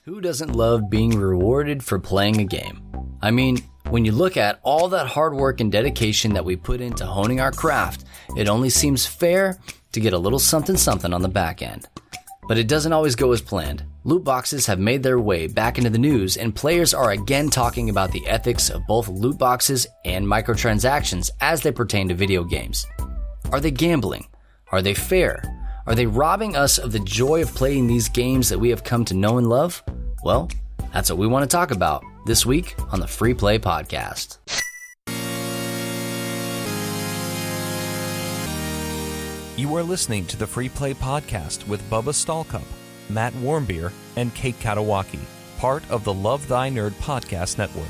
Who doesn't love being rewarded for playing a game? I mean, when you look at all that hard work and dedication that we put into honing our craft, it only seems fair to get a little something something on the back end. But it doesn't always go as planned. Loot boxes have made their way back into the news, and players are again talking about the ethics of both loot boxes and microtransactions as they pertain to video games. Are they gambling? Are they fair? Are they robbing us of the joy of playing these games that we have come to know and love? Well, that's what we want to talk about this week on the Free Play Podcast. You are listening to the Free Play Podcast with Bubba Stallcup, Matt Warmbier, and Kate Katawaki, part of the Love Thy Nerd Podcast Network.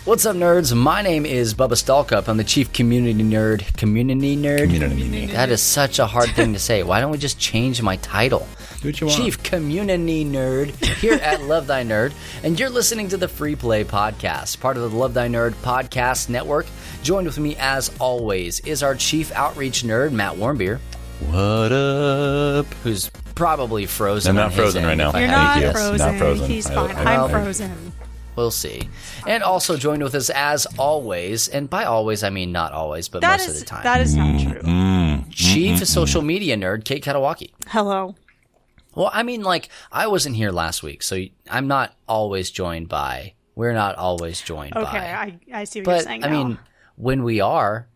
What's up, nerds? My name is Bubba Stallcup. I'm the Chief Community Nerd. Community Nerd? That is such a hard thing to say. Why don't we just change my title? Do what you want. Chief Community Nerd here at Love Thy Nerd. And you're listening to the Free Play Podcast, part of the Love Thy Nerd Podcast Network. Joined with me, as always, is our Chief Outreach Nerd, Matt Warmbier. What up? Who's probably frozen. I'm not frozen right now. You're not frozen. He's fine. I'm frozen. We'll see. And also joined with us, as always, and by always, I mean not always, but most of the time. That is not true. Chief social media nerd, Kate Katawaki. Hello. Well, I mean, like, I wasn't here last week, so I'm not always joined by. We're not always joined by. Okay, I see what you're saying now. now. I mean, when we are,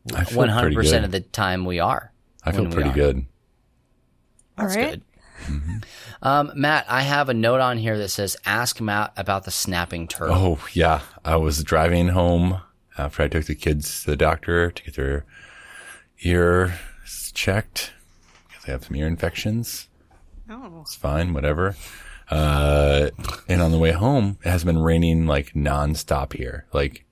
100% of the time we are. I feel pretty good. That's all right. Good. Matt, I have a note on here that says, ask Matt about the snapping turtle. Oh, yeah. I was driving home after I took the kids to the doctor to get their ears checked because they have some ear infections. Oh. It's fine, whatever. And on the way home, it has been raining like nonstop here. Like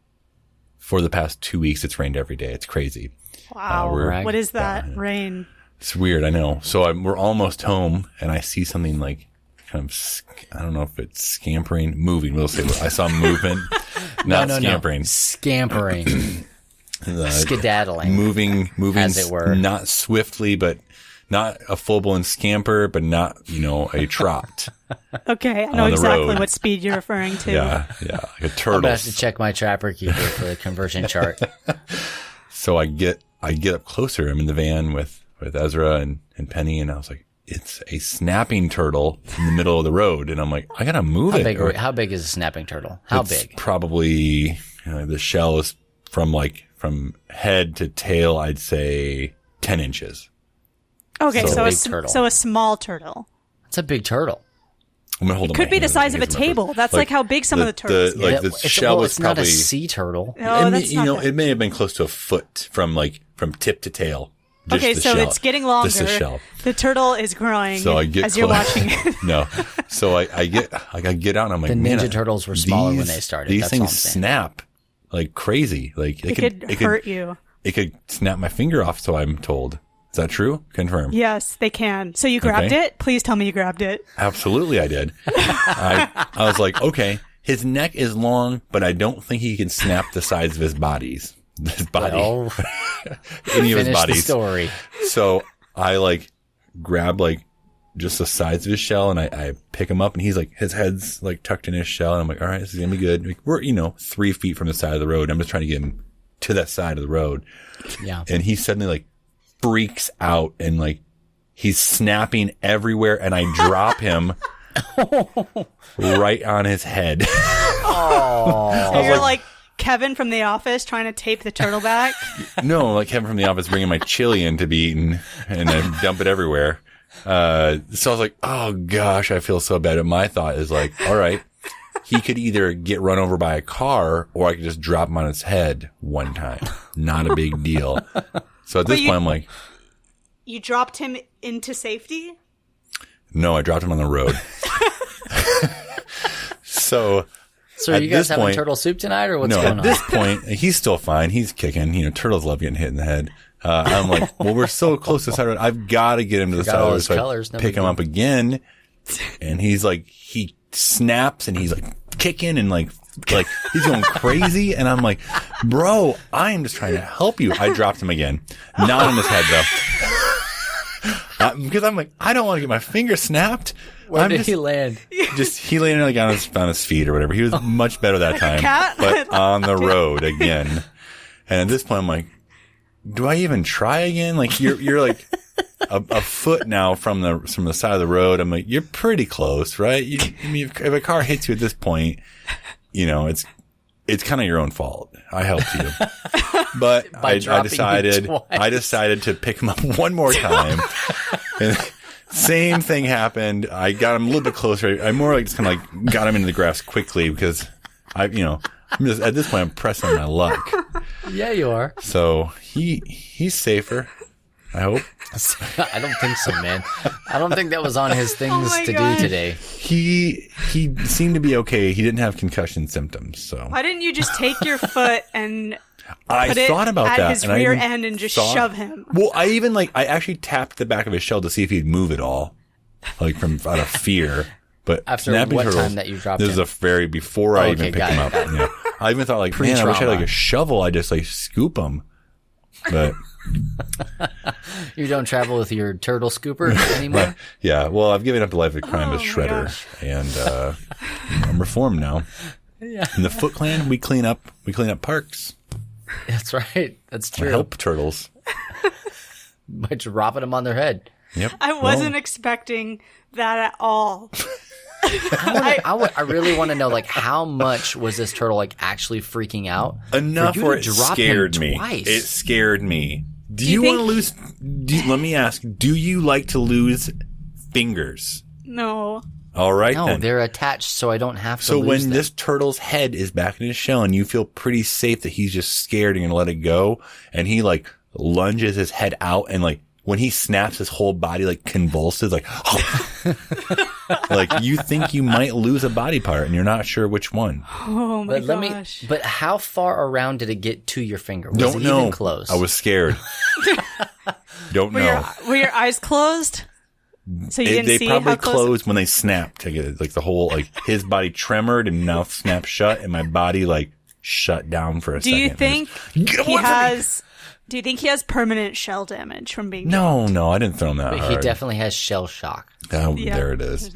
for the past 2 weeks, it's rained every day. It's crazy. Wow. What is that? Rain. It's weird, I know. So we're almost home, and I see something like kind of, I don't know if it's scampering, moving. We'll say I saw movement, not scampering. No. Scampering. Skedaddling. Moving, as it were. Not swiftly, but not a full-blown scamper, but not, a trot. Okay, I know exactly what speed you're referring to. Yeah, like a turtle. I'm going to have to check my Trapper Keeper for the conversion chart. So I get up closer. I'm in the van with Ezra and Penny, and I was like, it's a snapping turtle in the middle of the road. And I'm like, I gotta move it. How big is a snapping turtle? How big? Probably, the shell is from head to tail, I'd say 10 inches. Okay, so a small turtle. It's a big turtle. I'm gonna hold It could be the size of a table. That's like how big some of the turtles get. The shell is probably not a sea turtle. No, that's not it may have been close to a foot from tip to tail. Okay, so it's getting longer. Just the shell. The turtle is growing so I get as you're watching it. No. So I get out and I'm like, the Ninja Turtles were smaller when they started. These things snap like crazy. Like it could hurt you. It could snap my finger off, so I'm told. Is that true? Confirm. Yes, they can. So you grabbed it? Please tell me you grabbed it. Absolutely I did. I was like, okay, his neck is long, but I don't think he can snap the sides of his body. Well, any of his bodies. The story. So I grab just the sides of his shell and I pick him up and he's his head's tucked in his shell and I'm like, all right, this is gonna be good. We're 3 feet from the side of the road. I'm just trying to get him to that side of the road. Yeah. And he suddenly freaks out and he's snapping everywhere and I drop him right on his head. Oh. So you're like Kevin from The Office trying to tape the turtle back? No, like Kevin from The Office bringing my chili in to be eaten and I dump it everywhere. So I was like, oh gosh, I feel so bad. And my thought is all right, he could either get run over by a car or I could just drop him on his head one time. Not a big deal. So at this point, I'm like, you dropped him into safety? No, I dropped him on the road. So are you guys having turtle soup tonight or what's going on? At this point, he's still fine. He's kicking. Turtles love getting hit in the head. I'm like, well, we're so close to the side of the road. I've got to get him to the side of the road. So I pick him up again And he's like, he snaps and he's like kicking and like he's going crazy. And I'm like, bro, I am just trying to help you. I dropped him again. Not on his head though. Because I'm like, I don't want to get my finger snapped. Where did he land? He landed like on his feet or whatever. He was much better that time. Cat? But on the road again. And at this point I'm like, do I even try again? Like you're like a foot now from the side of the road. I'm like, you're pretty close, right? I mean, if a car hits you at this point, you know, it's kind of your own fault. I helped you. But I decided to pick him up one more time. And same thing happened. I got him a little bit closer. I more like just kind of like got him into the grass quickly because at this point I'm pressing my luck. Yeah, you are. So he's safer, I hope. I don't think so, man. I don't think that was on his things to gosh. do today. He seemed to be okay. He didn't have concussion symptoms. So Why didn't you just take your foot and I put it thought about at that, his and I rear even end and just thought- shove him? Well, I actually tapped the back of his shell to see if he'd move at all, like out of fear. But After snapping what turtles, time that you dropped this him? is before I even picked got him it, up. got it. Yeah. I even thought like, man, I wish I had like Pre-trauma. a shovel. I just like scoop him. But You don't travel with your turtle scooper anymore? yeah, well, I've given up the life of crime as Oh, my shredder, gosh. and I'm reformed now. Yeah. In the Foot Clan, we clean up parks. That's right. That's I true. help turtles. By dropping them on their head. Yep. I wasn't expecting that at all. I really want to know, like, how much was this turtle, like, actually freaking out? Enough for you where to it drop scared him me. twice? It scared me. Do you you want to think- lose? Let me ask. Do you like to lose fingers? No. All right No, then. they're attached, so I don't have to So lose when them. this turtle's head is back in his shell and you feel pretty safe that he's just scared and gonna let it go, and he like lunges his head out and like when he snaps, his whole body like convulses, like like you think you might lose a body part and you're not sure which one. Oh my But gosh. But how far around did it get to your finger? Was Don't it know. even close? I was scared. Don't know. Were your eyes closed? So you didn't They see probably how close? closed when they snapped. Like the whole, like his body tremored and mouth snapped shut, and my body like shut down for a Do second. you think Get away he from me! has? Do you think he has permanent shell damage from being? No, I didn't throw him that But hard. he definitely has shell shock. Oh, Yeah. there it is.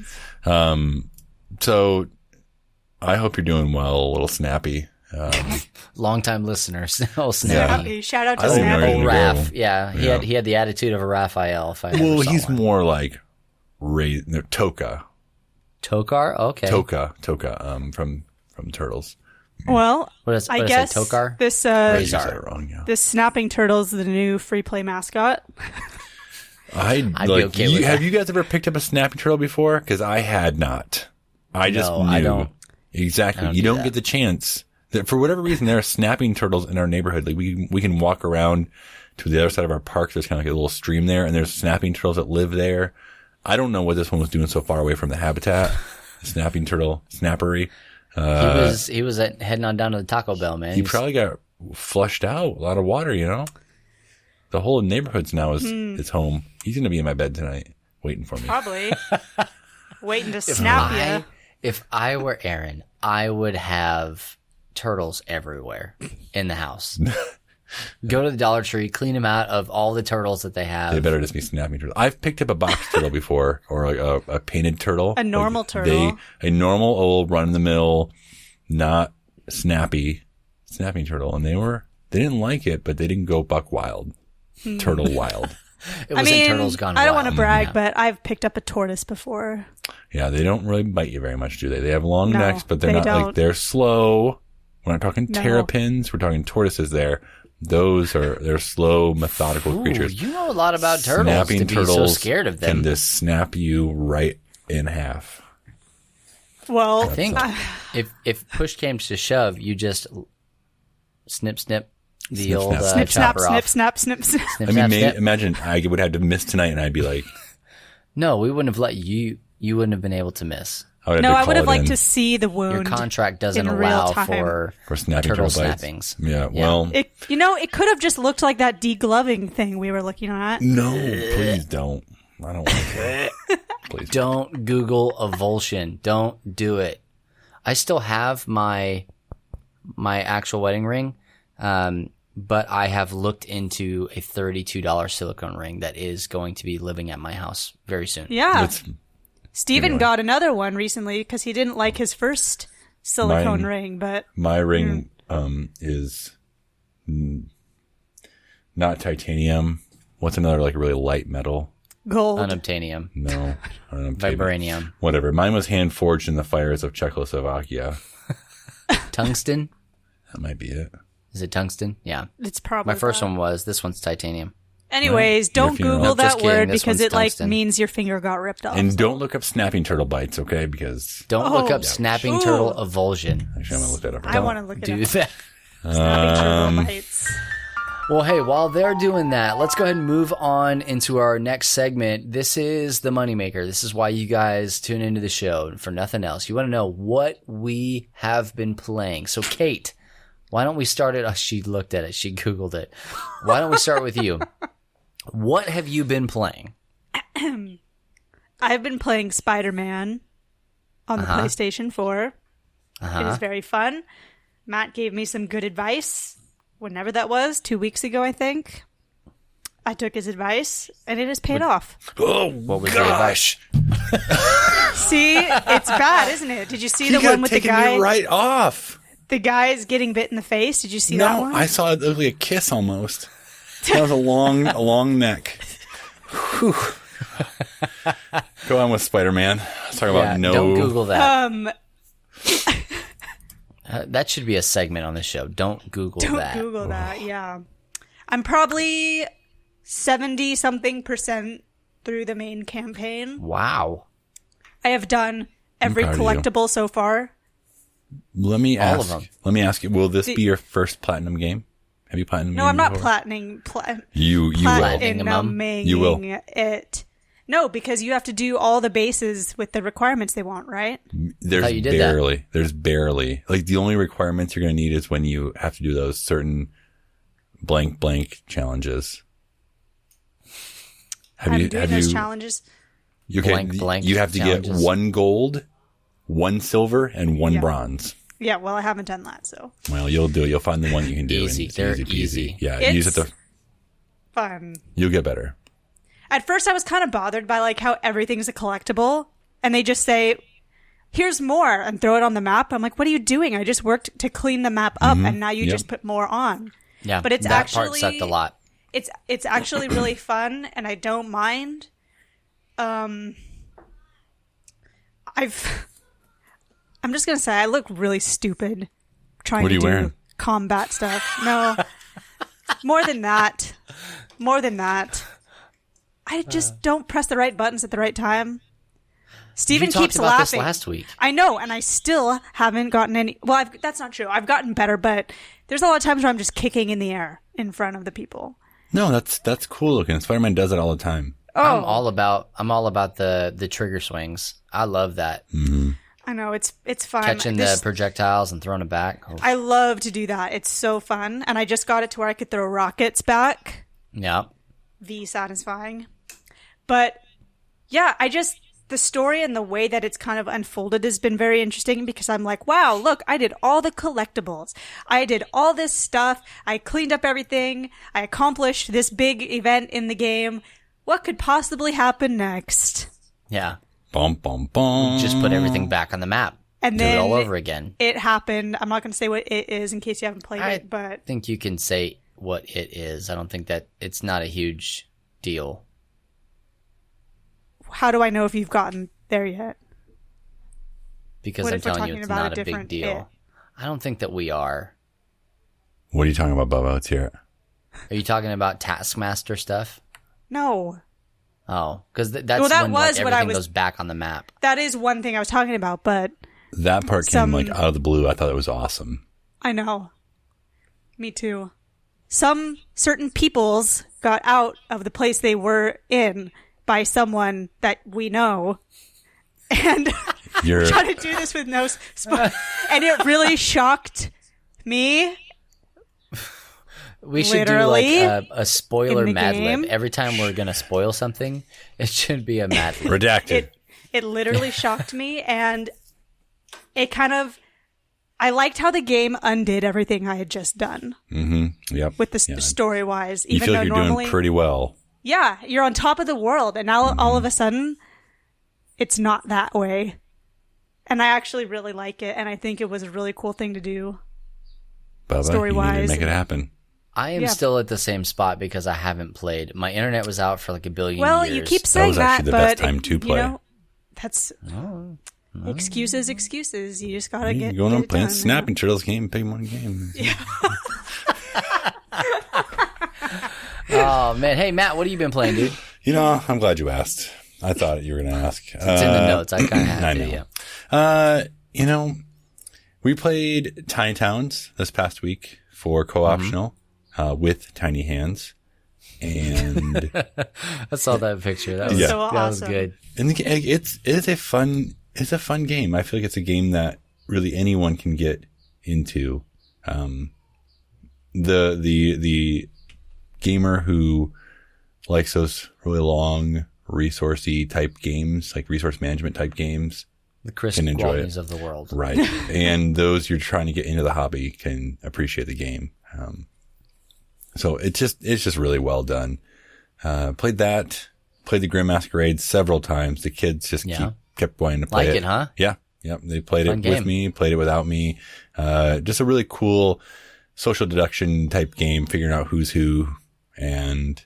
So I hope you're doing well, a little snappy. Long-time listener. Oh, Yeah. Snappy. Shout out I to don't even know Snappy. where to Raph. go. Yeah, he had the attitude of a Raphael. If I ever Well, saw he's one. more like Toka. Tokar? Okay. Toka, from Turtles. Well, What is, I what guess say, Tokar? this I said it wrong, yeah. this snapping turtle's the new free play mascot. I'd be okay with have that. you guys ever picked up a snapping turtle before? Because I had not. I just No, knew. I don't. Exactly. I don't You do don't that. get the chance. For whatever reason, there are snapping turtles in our neighborhood. Like we can walk around to the other side of our park. There's kind of like a little stream there, and there's snapping turtles that live there. I don't know what this one was doing so far away from the habitat. Snapping turtle, snappery. He was heading on down to the Taco Bell, man. He probably got flushed out. A lot of water, you know? The whole neighborhood's now his home. He's going to be in my bed tonight waiting for me. Probably waiting to snap you. If I were Aaron, I would have turtles everywhere in the house. Go to the Dollar Tree, clean them out of all the turtles that they have. They better just be snapping turtles. I've picked up a box turtle before, or like a painted turtle. A normal Like turtle. A normal old run-of-the-mill, not snapping turtle. And they didn't like it, but they didn't go buck wild. Turtle wild. It was in Turtles Gone I don't Wild. want to brag, Yeah. but I've picked up a tortoise before. Yeah, they don't really bite you very much, do they? They have long No, necks, but they're they not like, don't. they're slow. We're not talking No. terrapins. We're talking tortoises there. They're slow, methodical Ooh, creatures. you know a lot about turtles Snapping to be turtles so scared of them. can just snap you right in half. Well, I think if push came to shove, you just snip the Snip, old snap. snip, snap, chopper snip, off. snap, snip, snap. Snip, I snap, mean, snip. imagine I would have to miss tonight, and I'd be like, No, we wouldn't have let you. You wouldn't have been able to miss. I would No, have to I would have call it liked in to see the wound. Your contract doesn't in real allow time. for snapping turtle turtle bites. snappings. Yeah, well, It could have just looked like that degloving thing we were looking at. no, please don't. I don't want to. please. Don't Google avulsion. Don't do it. I still have my actual wedding ring, but I have looked into a $32 silicone ring that is going to be living at my house very soon. Yeah. Steven got another one recently because he didn't like his first silicone ring, but my ring is not titanium. What's another like really light metal? gold. Unobtainium. No, Vibranium. Whatever. Mine was hand forged in the fires of Czechoslovakia. Tungsten? That might be it. Is it tungsten? Yeah. It's probably My first that. one was. This one's titanium. Anyways, don't funeral. Google Nope, just that kidding. word This because one's it like tungsten. means your finger got ripped off. And don't look up snapping turtle bites, okay? Because Don't look up Yeah. snapping Ooh. turtle avulsion. actually, I'm gonna look that up. I want to look it Do up. that. Snapping turtle bites. Well, hey, while they're doing that, let's go ahead and move on into our next segment. This is the moneymaker. This is why you guys tune into the show for nothing else. You want to know what we have been playing. So, Kate, why don't we start it? Oh, she looked at it. She Googled it. Why don't we start with you? What have you been playing? I've been playing Spider-Man on the PlayStation 4. It is very fun. Matt gave me some good advice whenever that was, 2 weeks ago, I think. I took his advice, and it has paid off. Oh, What was your advice? See? It's bad, isn't it? Did you see the got one with the taken guy? me right off. The guy is getting bit in the face. Did you see that No, one? I saw it look like a kiss almost. That was a long neck. Whew. Go on with Spider-Man. Let's talk about Don't Google that. Um, That should be a segment on the show. Don't Google Don't that. Google that, yeah. I'm probably 70-something% through the main campaign. Wow. I have done every proud of you. collectible so far. Let me All ask. of them. Let me ask you. Will this be your first platinum game? Have you platinum? No, I'm not platinuming You will. platinuming You will. it. No, because you have to do all the bases with the requirements they want, right? There's thought you did that. barely. There's barely. Like the only requirements you're going to need is when you have to do those certain blank challenges. I'm doing those challenges. Okay, blank you have to challenges. get 1 gold, 1 silver, and 1 Yeah. bronze. Yeah, well, I haven't done that, so Well, you'll do it. You'll find the one you can do. Easy. And it's They're peasy. easy. Yeah, It's use it. fun. You'll get better. At first, I was kind of bothered by like how everything's a collectible, and they just say, "Here's more," and throw it on the map. I'm like, "What are you doing? I just worked to clean the map up, and now you Yep. just put more on." Yeah, But it's that actually part sucked a lot. It's actually really fun, and I don't mind. I'm just gonna say I look really stupid trying What are to you do wearing? combat stuff. No, more than that. I just don't press the right buttons at the right time. Steven You talked keeps about laughing. this last week. I know, and I still haven't gotten any. Well, that's not true. I've gotten better, but there's a lot of times where I'm just kicking in the air in front of the people. No, that's cool looking. Spider-Man does it all the time. I'm all about the trigger swings. I love that. I know it's fun. Catching the projectiles and throwing it back. Oh, I love to do that. It's so fun, and I just got it to where I could throw rockets back. yeah. V satisfying. But yeah, the story and the way that it's kind of unfolded has been very interesting because I'm like, wow, look, I did all the collectibles. I did all this stuff. I cleaned up everything. I accomplished this big event in the game. What could possibly happen next? Yeah. Bum bum bum. Just put everything back on the map. And Do it then all over again. It happened. I'm not going to say what it is in case you haven't played I it, but think you can say what it is. I don't think that it's not a huge deal. how do I know if you've gotten there yet? Because What I'm if we're telling you talking it's about a not a big different deal. it? I don't think that we are. What are you talking about, Bubba? Let's hear it. Are you talking about Taskmaster stuff? No. Oh, because that's Well, that when was like, what I everything was- goes back on the map. That is one thing I was talking about, but That part Some- came like out of the blue. I thought it was awesome. I know. Me too. Some certain peoples got out of the place they were in by someone that we know. And You're trying to do this with no and it really shocked me. We should Literally, do like a spoiler in the Mad game. Lib. Every time we're going to spoil something, it should be a Mad Lib. redacted. It literally shocked me, and it kind of, I liked how the game undid everything I had just done. Mm-hmm. Yep. With the story-wise. You feel like you're doing pretty well. Yeah, you're on top of the world, and now all of a sudden, it's not that way. And I actually really like it, and I think it was a really cool thing to do. Bubba, story-wise. you need to make it happen. I am still at the same spot because I haven't played. My internet was out for like a billion well, years. You keep saying that was actually the best time to play. You know, that's excuses. You just gotta get going on it playing done, Snapping Turtles game, Pokemon game. Yeah. Oh man, hey Matt, what have you been playing, dude? You know, I'm glad you asked. I thought you were going to ask. It's in the notes. I kind of have I to. know. Yeah. You know, we played Tiny Towns this past week for co-optional with Tiny Hands, and I saw that picture. That was so awesome. That was good. and it's a fun game. I feel like it's a game that really anyone can get into. The gamer who likes those really long, resourcey type games, like resource management type games, The Chris can enjoy Waltons it. of the world. Right. And those you're trying to get into the hobby can appreciate the game. So it's just really well done. Played the Grim Masquerade several times. The kids just kept wanting to play Like it, huh? Yeah. Yep. They played Fun it game. with me, played it without me. Just a really cool social deduction type game, figuring out who's who. And,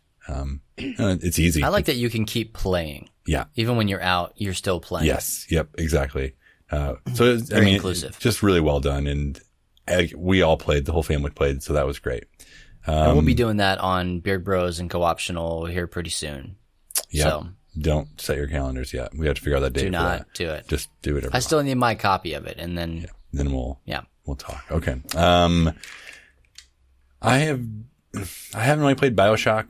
it's easy. I like that you can keep playing. Yeah. Even when you're out, you're still playing. Yes. Yep. Exactly. So it's, Very inclusive. Just really well done. And we all played, the whole family played. So that was great. And we'll be doing that on Beard Bros and Co-optional here pretty soon. Yeah. So don't set your calendars yet. We have to figure out that date. do for not that. do it. Just do it. I still need my copy of it, and then Then we'll yeah. talk. Okay. I haven't really played BioShock.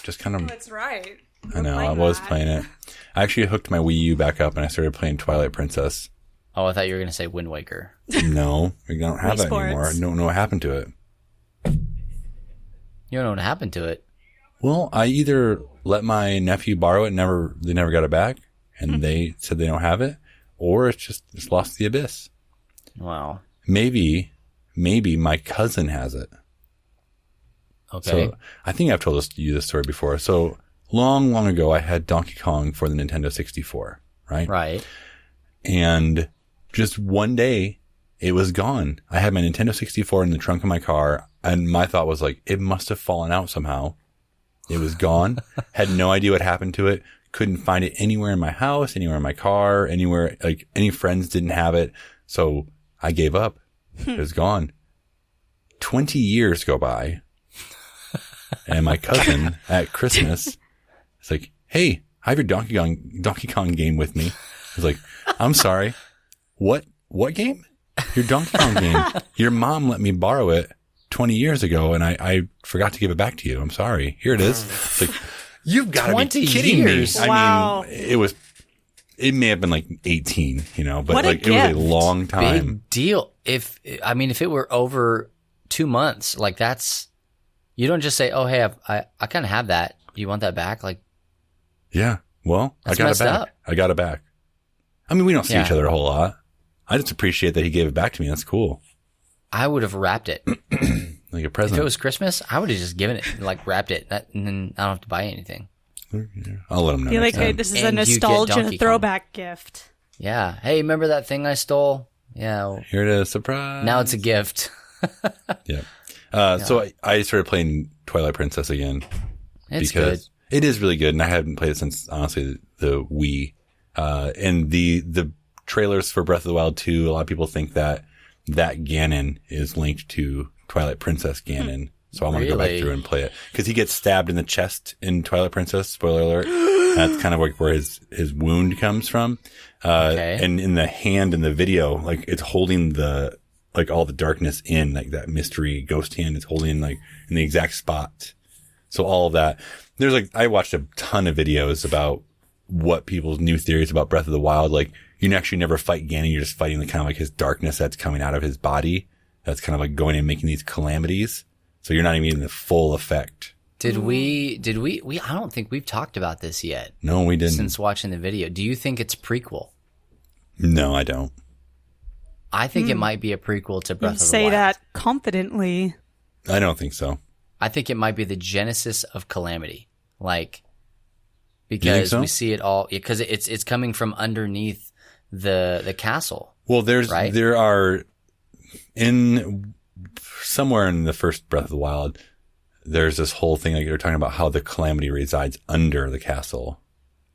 Just kind of. That's right. I know. I was playing it. I actually hooked my Wii U back up and I started playing Twilight Princess. Oh, I thought you were going to say Wind Waker. No, we don't have Wii that Sports. anymore. I don't know what happened to it. You don't know what happened to it. Well, I either let my nephew borrow it, they never got it back, and they said they don't have it, or it's lost the abyss. Wow. Maybe my cousin has it. Okay. So I think I've told you this story before. So long ago, I had Donkey Kong for the Nintendo 64, right? Right. And just one day, it was gone. I had my Nintendo 64 in the trunk of my car, and my thought was like, it must have fallen out somehow. It was gone. Had no idea what happened to it. Couldn't find it anywhere in my house, anywhere in my car, anywhere, like any friends didn't have it. So I gave up. It was gone. 20 years go by. And my cousin at Christmas is like, hey, I have your Donkey Kong game with me. I was like, I'm sorry. What game? Your Donkey Kong game. Your mom let me borrow it 20 years ago and I forgot to give it back to you. I'm sorry. Here it is. It's like, you've got to be 20 kidding years. me. Wow. I mean, it may have been like 18, but What a like it was a gift. long time. Big deal. If it were over 2 months, like that's, you don't just say, oh, hey, I kind of have that. Do you want that back? Like, Yeah. Well, That's I got it messed back. up. I got it back. I mean, we don't see Yeah. each other a whole lot. I just appreciate that he gave it back to me. That's cool. I would have wrapped it. Like a If present. it was Christmas, I would have just given it, like wrapped it, and then I don't have to buy anything. I'll let him know. Be next like, hey, time. this is a And you get nostalgia Donkey Kong. throwback gift. Yeah. Hey, remember that thing I stole? Yeah. well, Here it is. Surprise. now it's a gift. Yeah. So I started playing Twilight Princess again. It's because good. it is really good. And I haven't played it since, honestly, the Wii. And the trailers for Breath of the Wild 2, a lot of people think that Ganon is linked to Twilight Princess Ganon. So I want to go back Really? through and play it. Because he gets stabbed in the chest in Twilight Princess, spoiler alert. That's kind of like where his wound comes from. Okay. And in the hand in the video, like it's holding all the darkness in, like that mystery ghost hand is holding like in the exact spot. So all of that. I watched a ton of videos about what people's new theories about Breath of the Wild. Like you actually never fight Ganon. You're just fighting the kind of like his darkness that's coming out of his body. That's kind of like going and making these calamities. So you're not even getting the full effect Did we, I don't think we've talked about this yet. No, we didn't. Since watching the video. Do you think it's prequel? No, I don't. I think it might be a prequel to Breath of the Wild. Say that confidently. I don't think so. I think it might be the genesis of Calamity. Like, You think because so? we see it all, because it's coming from underneath the castle. Well, Right? there are somewhere in the first Breath of the Wild, there's this whole thing like you're talking about how the Calamity resides under the castle.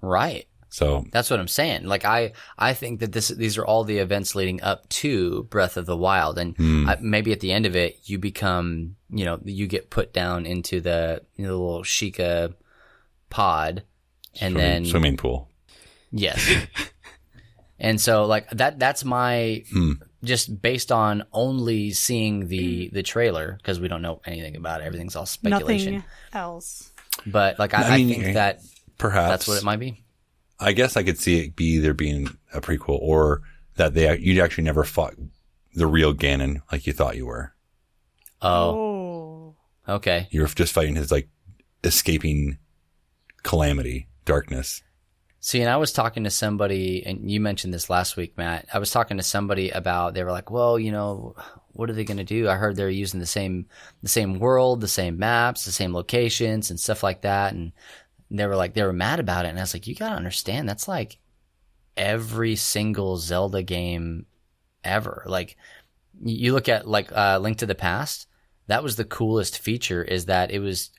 Right. So That's what I'm saying. Like, I think that these are all the events leading up to Breath of the Wild. And maybe at the end of it, you become, you get put down into the little Sheikah pod. And then swimming pool. Yes. And so like that's my just based on only seeing the trailer, because we don't know anything about it. Everything's all speculation. Nothing else. But like I think that perhaps that's what it might be. I guess I could see it be either being a prequel or that you actually never fought the real Ganon like you thought you were. Oh. Okay. You were just fighting his like escaping calamity, darkness. See, and I was talking to somebody, and you mentioned this last week, Matt. I was talking to somebody about, they were like, well, what are they going to do? I heard they're using the same world, the same maps, the same locations and stuff like that. And they were mad about it. And I was like, you got to understand, that's like every single Zelda game ever. Like, you look at like Link to the Past, that was the coolest feature, is that it was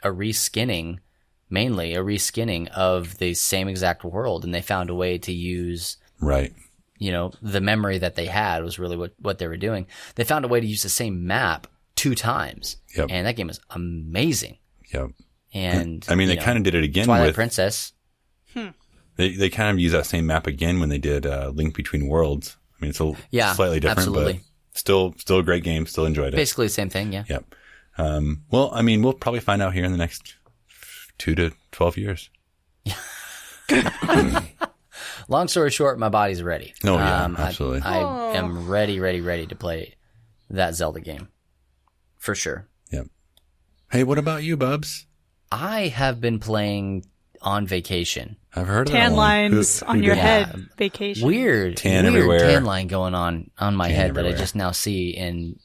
mainly a reskinning of the same exact world, and they found a way to use the memory that they had was really what they were doing. They found a way to use the same map 2 times. Yep. And that game was amazing. Yep. And I mean, they kind of did it again Twilight with Princess. They kind of used that same map again when they did Link Between Worlds. I mean, it's slightly different, absolutely. but still a great game. Still enjoyed it. Basically the same thing, yeah. Yep. Well, I mean, we'll probably find out here in the next 2 to 12 years. Long story short, my body's ready. Oh, yeah, absolutely. I am ready to play that Zelda game. For sure. Yep. Hey, what about you, Bubs? I have been playing on vacation. I've heard of Tan that one. lines Who on did your that? head. Vacation. Weird everywhere. tan line going on my Tan head that I everywhere. just now see in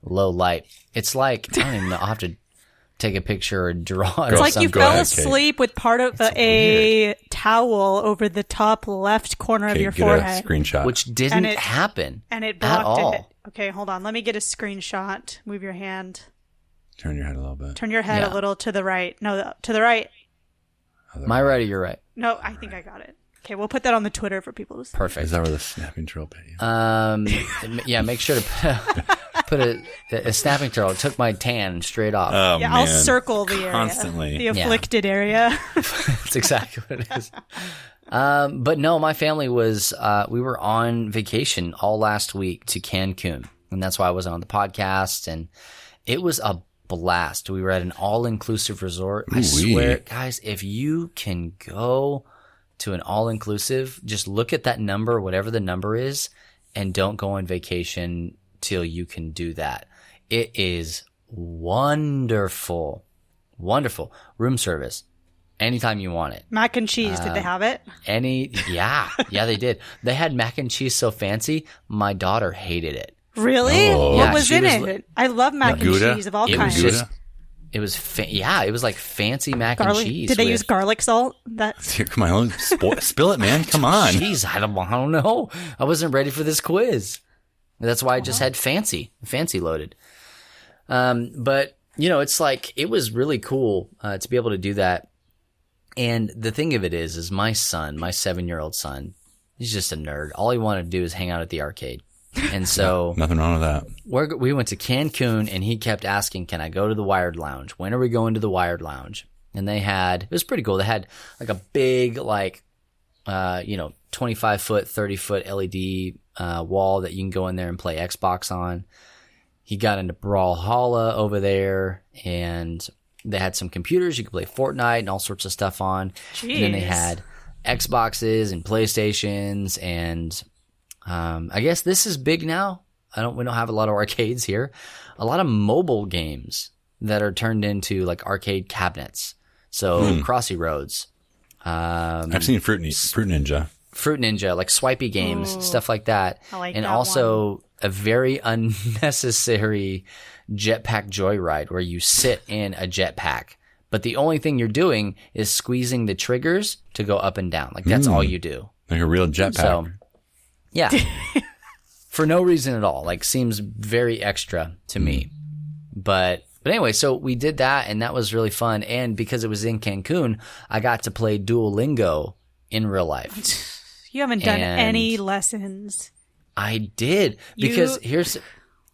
low light. It's like, I don't even know, I'll have to take a picture or draw it. It's like you Go fell ahead, Kate. asleep with part of a towel over the top left corner of Okay, your get forehead. a screenshot. Which didn't And it- happen And it at blocked all. it. Okay, hold on. Let me get a screenshot. Move your hand. Turn your head a little bit. Turn your head Yeah. a little to the right. No, to the right. My right or your right? No, I think I got it. Okay, we'll put that on the Twitter for people to see. Perfect. Is that where the snapping turtle pet you? Yeah, make sure to put a snapping turtle. It took my tan straight off. Oh, Yeah, man. I'll circle the area. Constantly. The afflicted area. That's exactly what it is. But no, my family was, we were on vacation all last week to Cancun. And that's why I wasn't on the podcast. And it was a blast. We were at an all-inclusive resort. I swear, guys, if you can go to an all-inclusive, just look at that number, whatever the number is, and don't go on vacation till you can do that. It is wonderful. Wonderful. Room service. Anytime you want it. Mac and cheese. Did they have it? Yeah, they did. They had mac and cheese so fancy, my daughter hated it. Really? Oh. What Yeah, was she in was it? I love mac and Gouda? cheese of all It was kinds. just, it was like fancy mac Garlic. and cheese. Did they with- use garlic salt? That's Here, come on, spill it, man. Come on. Jeez, I don't know. I wasn't ready for this quiz. That's why I just had fancy loaded. But it's like, it was really cool to be able to do that. And the thing of it is my son, my 7-year-old son, he's just a nerd. All he wanted to do is hang out at the arcade. And so Nothing wrong with that. we went to Cancun, and he kept asking, can I go to the Wired Lounge? When are we going to the Wired Lounge? And it was pretty cool. They had like a big, 25-foot, 30-foot LED wall that you can go in there and play Xbox on. He got into Brawlhalla over there, and they had some computers you could play Fortnite and all sorts of stuff on. Jeez. And then they had Xboxes and PlayStations, and I guess this is big now. We don't have a lot of arcades here. A lot of mobile games that are turned into like arcade cabinets. So Crossy Roads. I've seen Fruit Ninja. Fruit Ninja, like swipey games, stuff like that. I like and that also a very unnecessary jetpack joyride where you sit in a jetpack. But the only thing you're doing is squeezing the triggers to go up and down. Like that's all you do. Like a real jetpack. So, yeah. For no reason at all. Like seems very extra to me. But anyway, so we did that and that was really fun. And because it was in Cancun, I got to play Duolingo in real life. You haven't done any lessons. I did because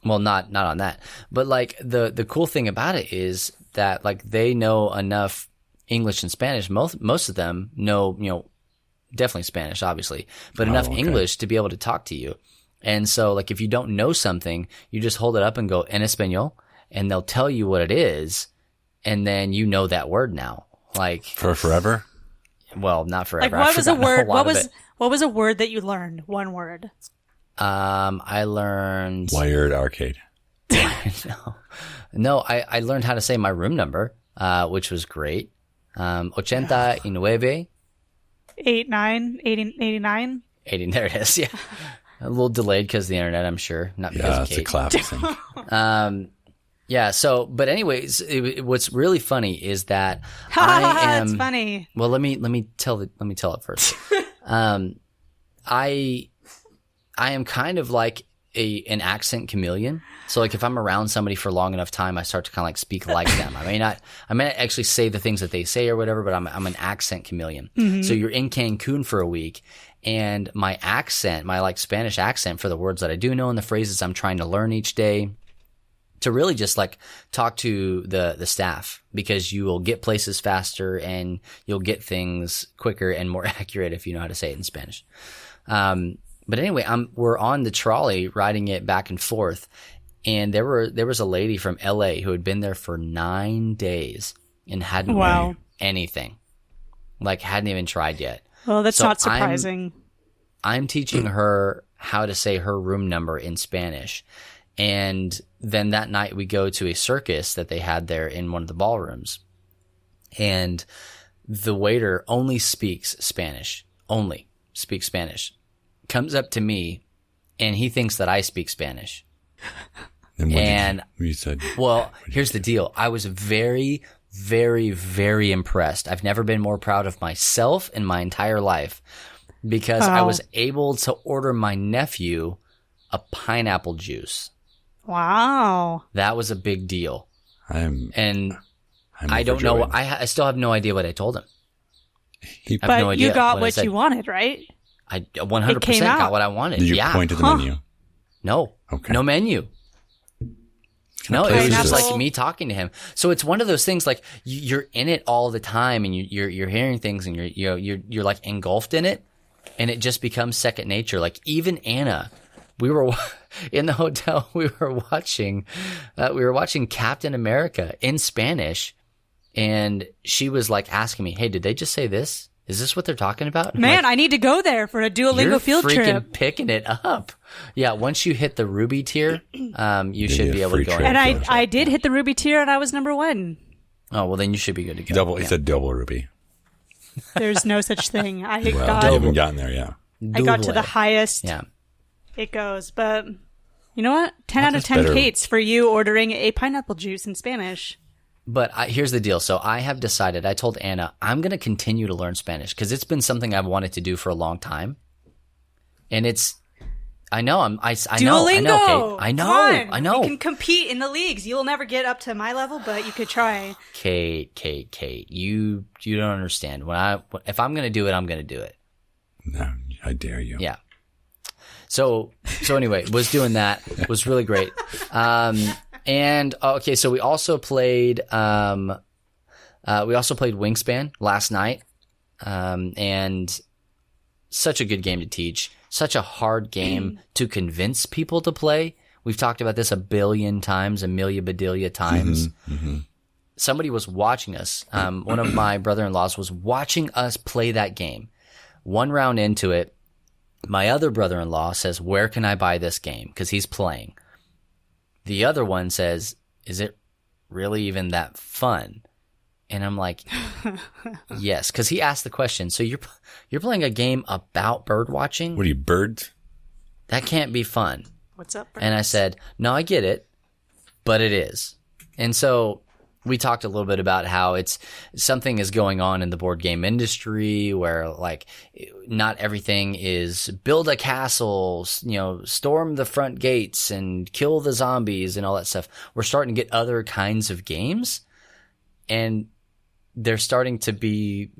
not on that, but like the cool thing about it is that like they know enough English and Spanish. Most of them know, definitely Spanish, obviously, but enough English to be able to talk to you. And so like if you don't know something, you just hold it up and go en español, and they'll tell you what it is, and then you know that word now. Like for forever? Well, not forever. Like what was a word? What was a word that you learned? One word. I learned Wired Arcade. No, I learned how to say my room number, which was great. 89. 89. 80, there it is. Yeah. A little delayed because of the internet, I'm sure. Not because Yeah, of it's a Kate. clap. Yeah. So, but anyways, what's really funny is that I am. It's funny. Well, let me tell it first. I am kind of like an accent chameleon. So like if I'm around somebody for long enough time, I start to kind of like speak like them. I may not actually say the things that they say or whatever, but I'm an accent chameleon. Mm-hmm. So you're in Cancun for a week, and my accent, my like Spanish accent for the words that I do know and the phrases I'm trying to learn each day, to really just like talk to the staff, because you will get places faster and you'll get things quicker and more accurate if you know how to say it in Spanish. But anyway, we're on the trolley riding it back and forth, and there was a lady from LA who had been there for 9 days and hadn't learned anything, like hadn't even tried yet. Well, that's not surprising. I'm teaching her how to say her room number in Spanish. And then that night we go to a circus that they had there in one of the ballrooms. And the waiter only speaks Spanish. Comes up to me and he thinks that I speak Spanish. And what you said? Well, here's the deal. I was very, very, very impressed. I've never been more proud of myself in my entire life, because I was able to order my nephew a pineapple juice. Wow. That was a big deal. I don't overjoyed. know. I still have no idea what I told him. I have but no idea you got I what said. you wanted, right? I 100% got what I wanted. Did you point to the menu? No. Okay. No menu. No, it was just like me talking to him. So it's one of those things, like you're in it all the time, and you're hearing things, and you're like engulfed in it, and it just becomes second nature. Like even Anna, we were in the hotel. We were watching Captain America in Spanish, and she was like asking me, "Hey, did they just say this? Is this what they're talking about?" And Man, I need to go there for a Duolingo field you're freaking trip. picking it up. Yeah, once you hit the Ruby tier, you should be able to go. free trip. And I did hit the Ruby tier, and I was number 1. Oh, well, then you should be good to go. It's a double Ruby. There's no such thing. I You haven't gotten there yet. got to the highest Yeah. it goes. But you know what? 10 out of 10 better. Kates for you ordering a pineapple juice in Spanish. But here's the deal. So I have decided, I told Anna, I'm going to continue to learn Spanish because it's been something I've wanted to do for a long time. And I know, Duolingo! Kate. I know. You can compete in the leagues. You'll never get up to my level, but you could try. Kate, you don't understand. If I'm going to do it, I'm going to do it. No, I dare you. Yeah. So anyway, was doing that. Was really great. And okay, so we also played Wingspan last night. And such a good game to teach. Such a hard game to convince people to play. We've talked about this a billion times, a million badillion times. Mm-hmm. Somebody was watching us. One of my brother-in-laws was watching us play that game. One round into it, my other brother-in-law says, "Where can I buy this game?" Because he's playing. The other one says, "Is it really even that fun. And I'm like, yes, because he asked the question. So you're playing a game about bird watching? What are you, birds? That can't be fun. What's up, And I said, no, I get it, but it is. And so we talked a little bit about how it's something is going on in the board game industry where like not everything is build a castle, storm the front gates and kill the zombies and all that stuff. We're starting to get other kinds of games, and they're starting to be,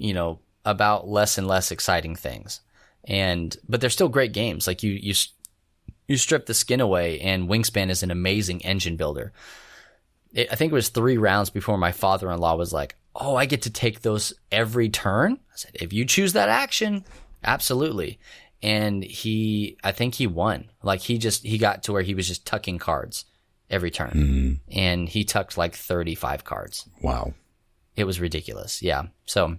about less and less exciting things. But they're still great games. Like you strip the skin away, and Wingspan is an amazing engine builder. I think it was 3 rounds before my father-in-law was like, oh, I get to take those every turn? I said, if you choose that action, absolutely. And I think he won. Like he got to where he was just tucking cards every turn. Mm-hmm. And he tucked like 35 cards. Wow. It was ridiculous. Yeah. So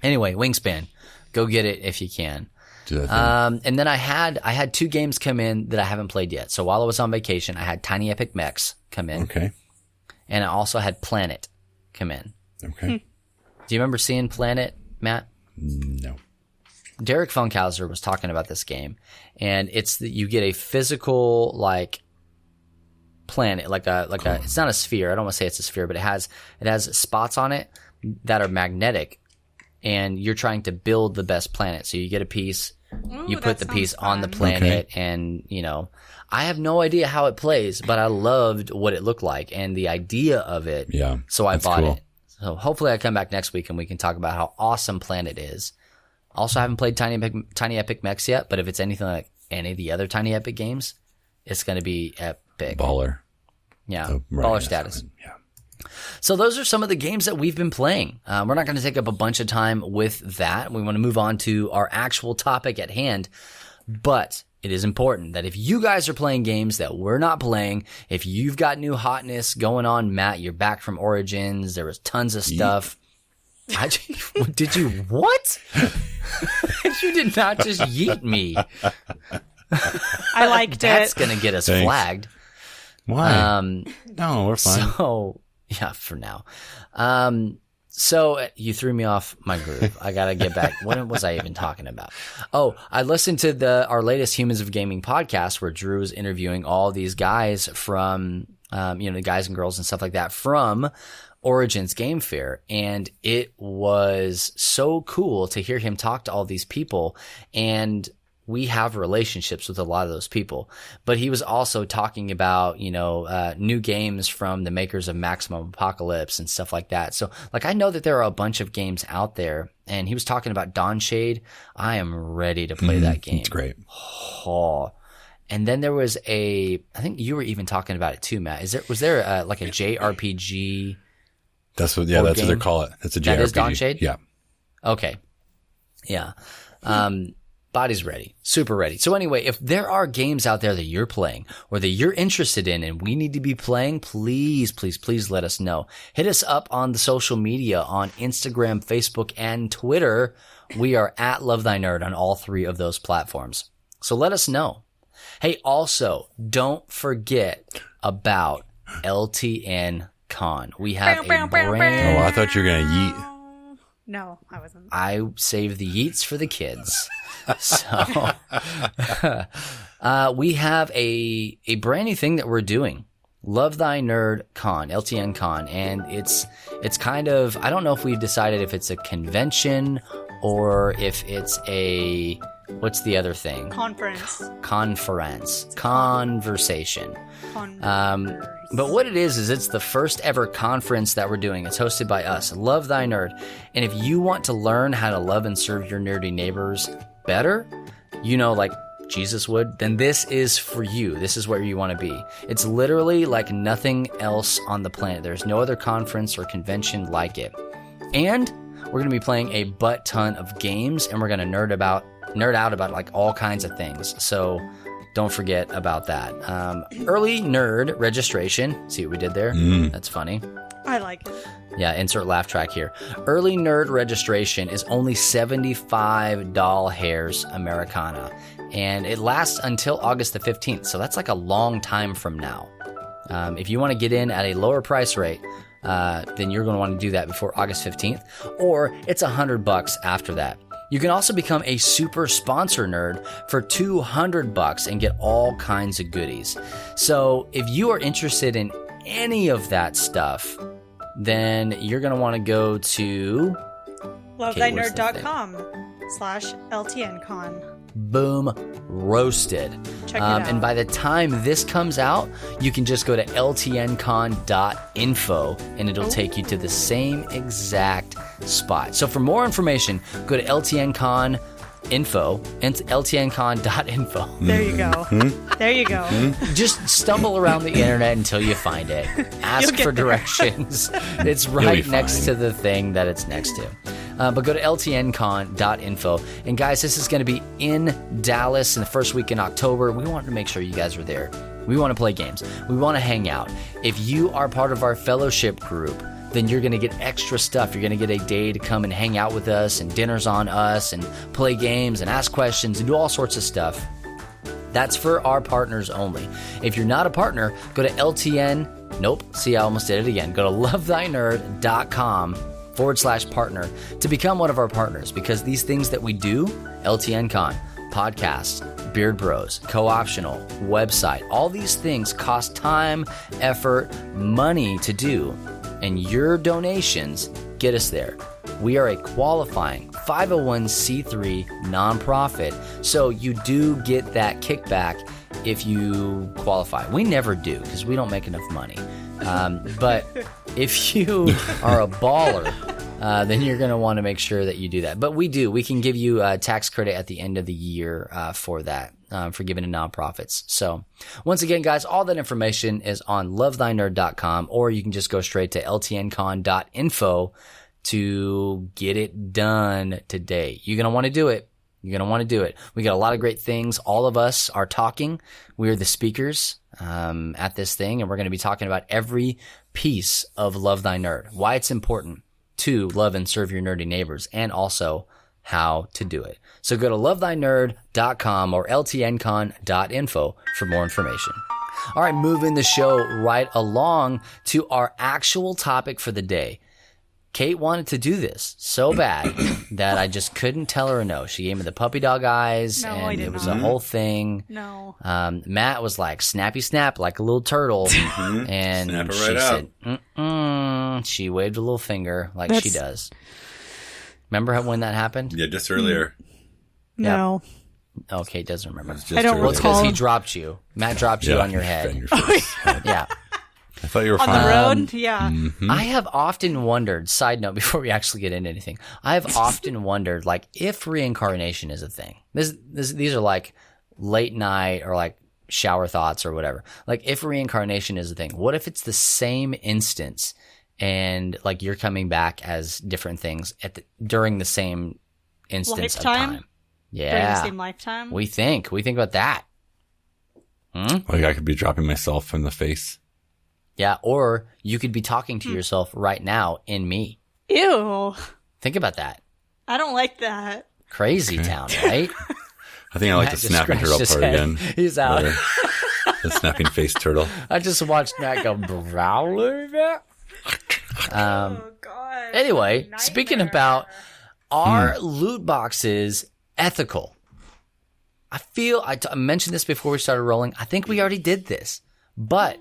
anyway, Wingspan, go get it if you can. And then I had 2 games come in that I haven't played yet. So while I was on vacation, I had Tiny Epic Mechs come in. Okay. And I also had Planet come in. Okay. Do you remember seeing Planet, Matt? No. Derek Funkhauser was talking about this game, and it's that you get a physical like planet, like a it's not a sphere. I don't want to say it's a sphere, but it has spots on it that are magnetic, and you're trying to build the best planet. So you get a piece, you put the piece on the planet, and I have no idea how it plays, but I loved what it looked like and the idea of it. Yeah. So I bought it. So hopefully I come back next week and we can talk about how awesome Planet is. Also, I haven't played Tiny Epic Mechs yet, but if it's anything like any of the other Tiny Epic games, it's going to be epic. Baller. Yeah. Oh, right, baller status. Yeah. So those are some of the games that we've been playing. We're not going to take up a bunch of time with that. We want to move on to our actual topic at hand. But it is important that if you guys are playing games that we're not playing, if you've got new hotness going on, Matt, you're back from Origins, there was tons of stuff. Did you what? You did not just yeet me. I liked it. That's going to get us flagged. Why? No, we're fine. So, yeah, for now. So you threw me off my groove. I got to get back. What was I even talking about? Oh, I listened to our latest Humans of Gaming podcast where Drew was interviewing all these guys from, the guys and girls and stuff like that from Origins Game Fair. And it was so cool to hear him talk to all these people. And we have relationships with a lot of those people, but he was also talking about, new games from the makers of Maximum Apocalypse and stuff like that. So like, I know that there are a bunch of games out there, and he was talking about Dawn Shade. I am ready to play that game. It's great. Oh. And then there was I think you were even talking about it too, Matt. Was there like a JRPG? That's what they call it. It's a JRPG. That is Dawn Shade? Yeah. Okay. Yeah. Body's ready. Super ready. So anyway, if there are games out there that you're playing or that you're interested in and we need to be playing, please, please, please let us know. Hit us up on the social media on Instagram, Facebook, and Twitter. We are at Love Thy Nerd on all 3 of those platforms. So let us know. Hey, also, don't forget about LTN Con. We have a brand... Oh, I thought you were going to yeet. No, I wasn't. I save the yeets for the kids. So we have a brand new thing that we're doing. Love Thy Nerd Con, LTN Con. And it's kind of, I don't know if we've decided if it's a convention or if it's what's the other thing? Conversation. But what it is it's the first ever conference that we're doing. It's hosted by us, Love Thy Nerd. And if you want to learn how to love and serve your nerdy neighbors better, like Jesus would, then this is for you. This is where you want to be. It's literally like nothing else on the planet. There's no other conference or convention like it. And we're going to be playing a butt ton of games, and we're going to nerd out about like all kinds of things. So don't forget about that. Early nerd registration. See what we did there? That's funny. I like it. Yeah, insert laugh track here. Early nerd registration is only $75 hairs Americana. And it lasts until August the 15th. So that's like a long time from now. If you want to get in at a lower price rate, then you're going to want to do that before August 15th, or it's $100 after that. You can also become a super sponsor nerd for $200 and get all kinds of goodies. So if you are interested in any of that stuff, then you're going to want to go to lovethynerd.com/LTNCon. Boom, roasted. Check it out. And by the time this comes out, you can just go to ltncon.info and it'll take you to the same exact spot. So for more information, go to ltncon.info and ltncon.info. There you go. There you go. Just stumble around the internet until you find it. Ask for directions. It's right next to the thing that it's next to. But go to ltncon.info. And guys, this is going to be in Dallas in the first week in October. We want to make sure you guys are there. We want to play games. We want to hang out. If you are part of our fellowship group, then you're going to get extra stuff. You're going to get a day to come and hang out with us and dinners on us and play games and ask questions and do all sorts of stuff. That's for our partners only. If you're not a partner, go to see, I almost did it again. Go to lovethynerd.com/partner to become one of our partners, because these things that we do, LTN Con, podcasts, Beard Bros, co-optional, website, all these things cost time, effort, money to do, and your donations get us there. We are a qualifying 501c3 nonprofit, so you do get that kickback if you qualify. We never do because we don't make enough money. But if you are a baller, then you're going to want to make sure that you do that. But we do. We can give you a tax credit at the end of the year for that, for giving to nonprofits. So once again, guys, all that information is on lovethynerd.com, or you can just go straight to ltncon.info to get it done today. You're going to want to do it. You're going to want to do it. We got a lot of great things. All of us are talking. We're the speakers at this thing, and we're going to be talking about every piece of Love Thy Nerd, why it's important to love and serve your nerdy neighbors, and also how to do it. So go to lovethynerd.com or ltncon.info for more information. All right, moving the show right along to our actual topic for the day. Kate wanted to do this so bad that I just couldn't tell her no. She gave me the puppy dog eyes, No, and I did it was not. a whole thing. No. Matt was like, snappy snap, like a little turtle. And Snap it she right said, she waved a little finger like she does. Remember when that happened? Yeah, just earlier. No. Oh, Kate doesn't remember. Just I don't earlier. Well, it's because recall. he dropped you. Matt dropped you on your head. In your face. Yeah. I thought you were On fine. the road? Yeah. I have often wondered, side note, before we actually get into anything, I have often wondered, like, if reincarnation is a thing. These are like late night or like shower thoughts or whatever. Like, if reincarnation is a thing, what if it's the same instance and like you're coming back as different things during the same instance of Lifetime? time? Yeah. During the same lifetime? We think about that. Like I could be dropping myself in the face. Yeah. Or you could be talking to yourself right now in me. Ew. Think about that. I don't like that. Crazy town, right? I think I like Matt the just snapping scratched turtle his part head. again. He's out. Better. The snapping face turtle. I just watched Matt go growler. Oh, God. Anyway, speaking about are loot boxes ethical? I feel I mentioned this before we started rolling. I think we already did this, but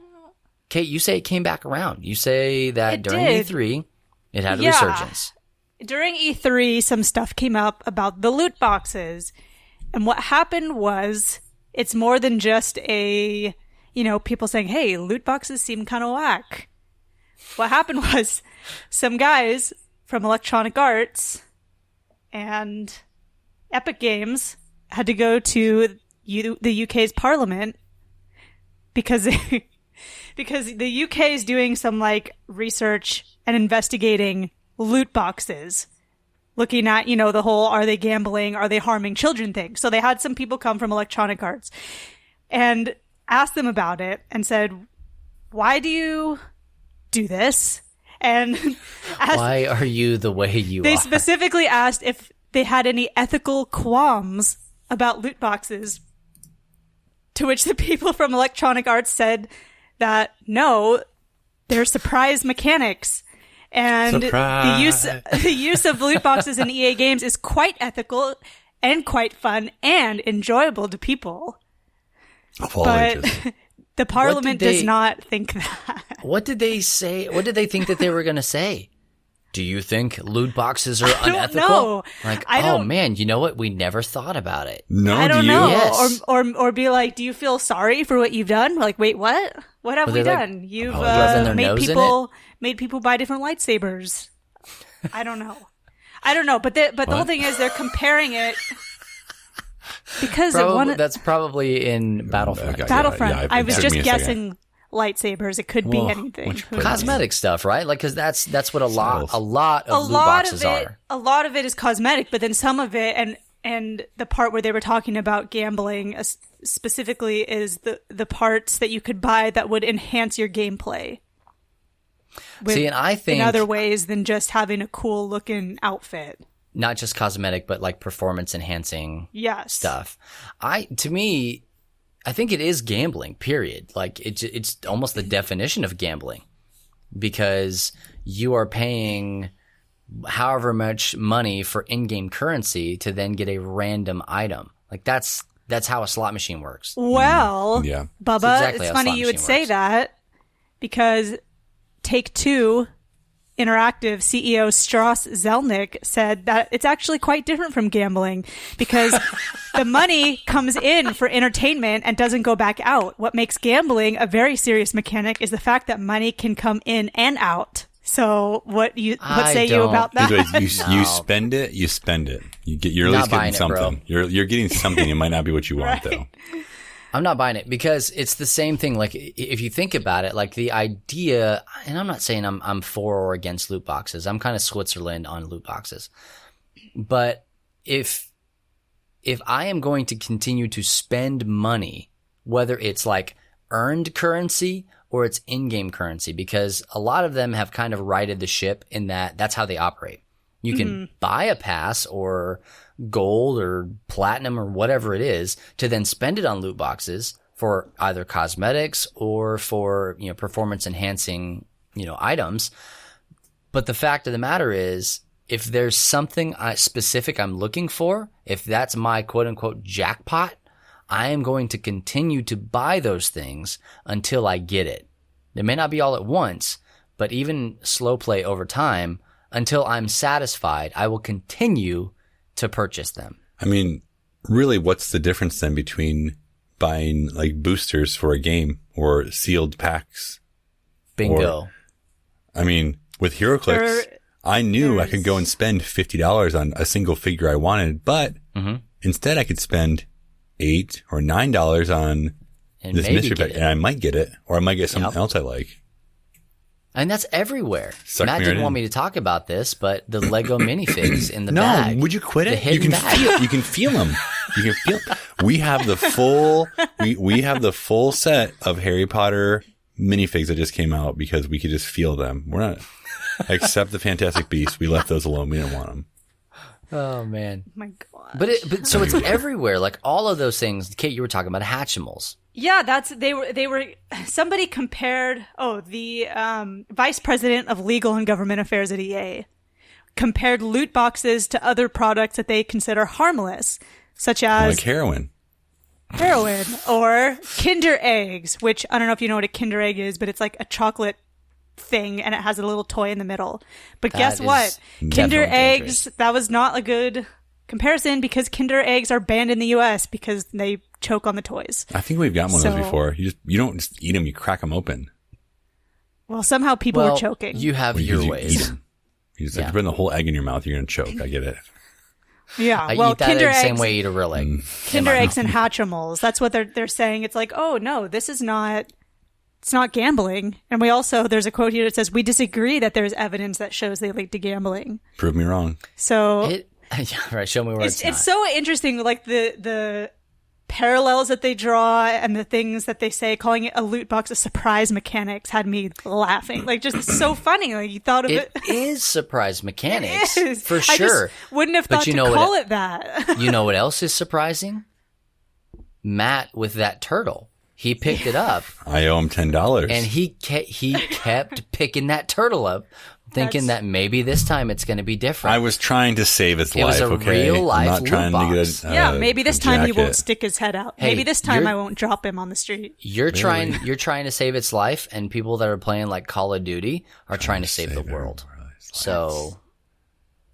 Kate, you say it came back around. You say that It during did. E3, it had a Yeah. resurgence. During E3, some stuff came up about the loot boxes. And what happened was, it's more than just people saying, hey, loot boxes seem kind of whack. What happened was some guys from Electronic Arts and Epic Games had to go to the UK's parliament because the UK is doing some like research and investigating loot boxes, looking at, the whole, are they gambling? Are they harming children thing? So they had some people come from Electronic Arts and asked them about it and said, why do you do this? And Why are you the way you they are? specifically asked if they had any ethical qualms about loot boxes, to which the people from Electronic Arts said that no, they're surprise mechanics. And the use of loot boxes in EA games is quite ethical and quite fun and enjoyable to people. But the parliament does not think that. What did they say? What did they think that they were going to say? Do you think loot boxes are unethical? I don't know. Like, oh man, you know what? We never thought about it. No, I don't know. Yes. Or be like, do you feel sorry for what you've done? Like, wait, what? What have we done? You've made people buy different lightsabers. I don't know. But the whole thing is they're comparing it because that's probably in Battlefront. Battlefront. I was just guessing. Lightsabers. It could be anything. Cosmetic stuff, right? Like, because that's what a lot of loot boxes are. A lot of it is cosmetic, but then some of it, and the part where they were talking about gambling specifically is the parts that you could buy that would enhance your gameplay. See, and I think in other ways than just having a cool looking outfit. Not just cosmetic, but like performance enhancing stuff. To me, I think it is gambling, period. Like, it's almost the definition of gambling because you are paying however much money for in-game currency to then get a random item. Like, that's how a slot machine works. Well, Bubba, it's funny you would say that because Take-Two Interactive CEO Strauss Zelnick said that it's actually quite different from gambling because the money comes in for entertainment and doesn't go back out. What makes gambling a very serious mechanic is the fact that money can come in and out. So what say you about that? You spend it, you spend it. You're at least getting something. You're getting something. It might not be what you want though. I'm not buying it because it's the same thing. Like, if you think about it, like the idea, and I'm not saying I'm for or against loot boxes. I'm kind of Switzerland on loot boxes. But if I am going to continue to spend money, whether it's like earned currency or it's in-game currency, because a lot of them have kind of righted the ship in that's how they operate. You can buy a pass or gold or platinum or whatever it is to then spend it on loot boxes for either cosmetics or for, performance enhancing, items. But the fact of the matter is, if there's something specific I'm looking for, if that's my quote unquote jackpot, I am going to continue to buy those things until I get it. It may not be all at once, but even slow play over time, until I'm satisfied, I will continue to purchase them. I mean, really, what's the difference then between buying like boosters for a game or sealed packs? Bingo. With HeroClix, I knew I could go and spend $50 on a single figure I wanted, but instead I could spend $8 or $9 on this mystery pack, and I might get it, or I might get something else I like. And that's everywhere. Matt didn't want me to talk about this, but the Lego minifigs in the bag. No, would you quit it? You can feel them. You can feel. We have the full. We have the full set of Harry Potter minifigs that just came out because we could just feel them. We're not, except the Fantastic Beasts. We left those alone. We didn't want them. Oh man, my God! But so it's everywhere. Like all of those things. Kate, you were talking about Hatchimals. Yeah, they were. Somebody compared. The vice president of legal and government affairs at EA compared loot boxes to other products that they consider harmless, such as like heroin or Kinder eggs. Which I don't know if you know what a Kinder egg is, but it's like a chocolate thing, and it has a little toy in the middle. But guess what? Kinder eggs. That was not a good comparison because Kinder eggs are banned in the U.S. because they choke on the toys. I think we've got one of those before. You don't just eat them; you crack them open. Well, somehow people were choking. You have your ways. Eat them. You just put the whole egg in your mouth, you're gonna choke. I get it. Yeah, I eat that Kinder egg eggs, same way I eat a real egg. Kinder eggs and Hatchimals. That's what they're saying. It's like, oh no, this is not. It's not gambling. And there's a quote here that says, we disagree that there's evidence that shows they lead to gambling. Prove me wrong. So right, show me where it's not. It's so interesting, like the parallels that they draw and the things that they say, calling it a loot box of surprise mechanics had me laughing. Like, just so funny. Like, you thought of it. It is surprise mechanics. It is. For sure. I just wouldn't have thought to call it that. You know what else is surprising? Matt with that turtle. He picked it up. I owe him $10. And he kept picking that turtle up, thinking that maybe this time it's going to be different. I was trying to save its life. Was a okay, real life I'm not trying loot to box. get maybe this time he jacket. won't stick his head out. Hey, Maybe this time I won't drop him on the street. You're trying to save its life, and people that are playing like Call of Duty are trying to save the world. So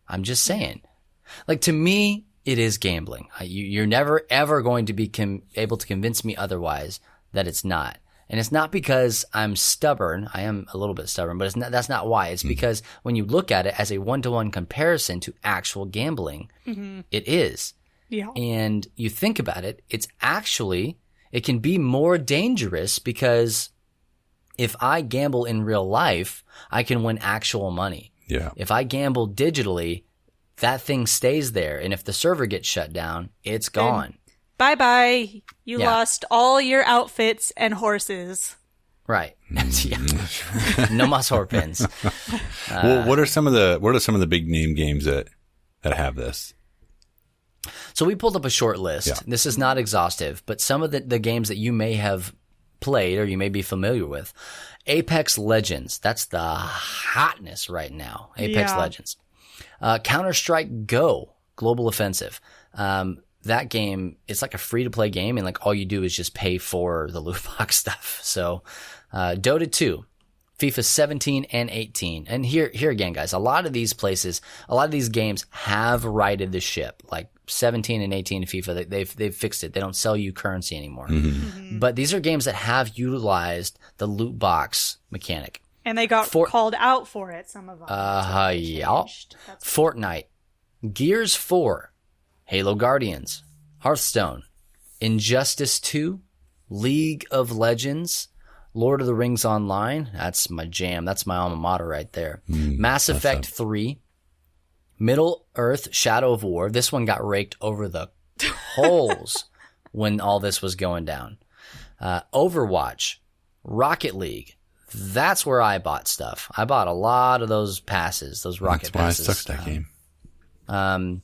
I'm just saying, like, to me, it is gambling. You're never ever going to be able to convince me otherwise that it's not. And it's not because I'm stubborn. I am a little bit stubborn, but that's not why. It's because when you look at it as a one-to-one comparison to actual gambling, it is. Yeah. And you think about it, it can be more dangerous because if I gamble in real life, I can win actual money. Yeah. If I gamble digitally, that thing stays there. And if the server gets shut down, it's gone. Bye-bye. You lost all your outfits and horses. Right. Yeah. No más horpins. Well, what are some of the big name games that have this? So we pulled up a short list. Yeah. This is not exhaustive, but some of the games that you may have played or you may be familiar with. Apex Legends. That's the hotness right now. Apex Legends. Counter-Strike Go. Global Offensive. That game, it's like a free-to-play game, and like all you do is just pay for the loot box stuff. So, Dota 2, FIFA 17 and 18. And here again, guys, a lot of these games have righted the ship. Like 17 and 18 FIFA, they've fixed it. They don't sell you currency anymore. But these are games that have utilized the loot box mechanic. And they got called out for it, some of them. Yeah. Fortnite, Gears 4, Halo Guardians, Hearthstone, Injustice 2, League of Legends, Lord of the Rings Online. That's my jam. That's my alma mater right there. Mass Effect 3, Middle Earth Shadow of War. This one got raked over the coals when all this was going down. Overwatch, Rocket League. That's where I bought stuff. I bought a lot of those passes, those rocket passes. That's why I sucked that game.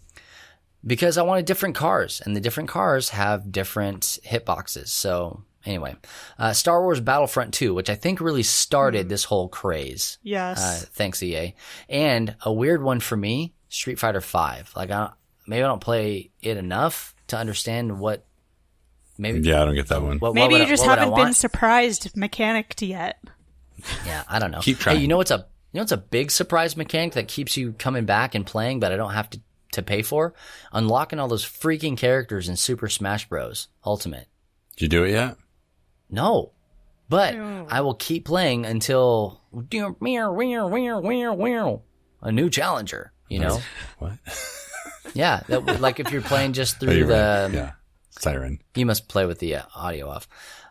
Because I wanted different cars, and the different cars have different hitboxes. So anyway, Star Wars Battlefront 2, which I think really started this whole craze. Yes. Thanks, EA. And a weird one for me, Street Fighter 5. Like, maybe I don't play it enough to understand what. Maybe. Yeah, I don't get that one. Maybe you just haven't been surprised mechanicked yet. Yeah, I don't know. Keep trying. Hey, you know what's a big surprise mechanic that keeps you coming back and playing, but I don't have to pay for? Unlocking all those freaking characters in Super Smash Bros. Ultimate. Did you do it yet? No. But I will keep playing until a new challenger, you know? What? Yeah, like if you're playing just through the... Yeah, siren. You must play with the audio off.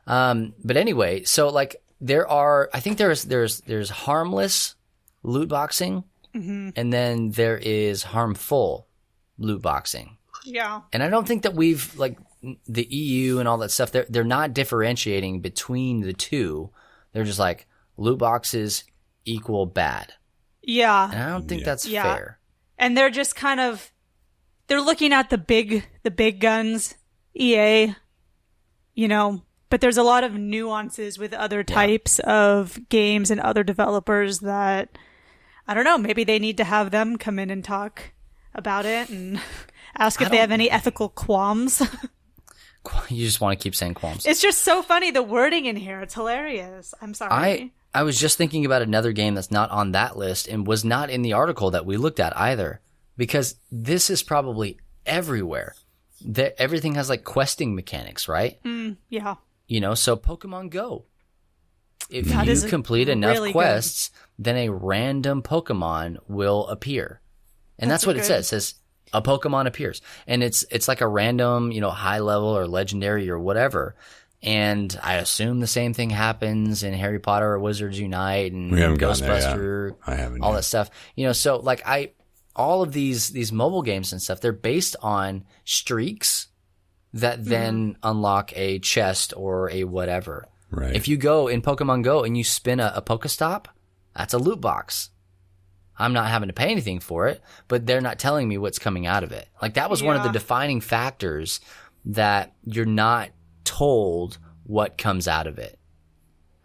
But anyway, so like I think there's harmless loot boxing, and then there is harmful loot boxing. Yeah. And I don't think that we've, like, the EU and all that stuff, they're not differentiating between the two. They're just like, loot boxes equal bad. Yeah. And I don't think that's fair. And they're just they're looking at the big guns, EA, you know, but there's a lot of nuances with other types of games and other developers that, I don't know, maybe they need to have them come in and talk about it and ask if they have any ethical qualms. You just want to keep saying qualms. It's just so funny, the wording in here. It's hilarious. I'm sorry. I was just thinking about another game that's not on that list and was not in the article that we looked at either, because this is probably everywhere. Everything has like questing mechanics, right? Yeah. You know, so Pokemon Go. If That you is complete enough really quests, then a random Pokemon will appear. And that's what it says. It says a Pokemon appears. And it's like a random, you know, high level or legendary or whatever. And I assume the same thing happens in Harry Potter or Wizards Unite and Ghostbuster, I haven't all yet. that stuff. You know, so like all of these mobile games and stuff, they're based on streaks that then unlock a chest or a whatever. Right. If you go in Pokemon Go and you spin a Pokestop, that's a loot box. I'm not having to pay anything for it, but they're not telling me what's coming out of it. Like that was one of the defining factors that you're not told what comes out of it.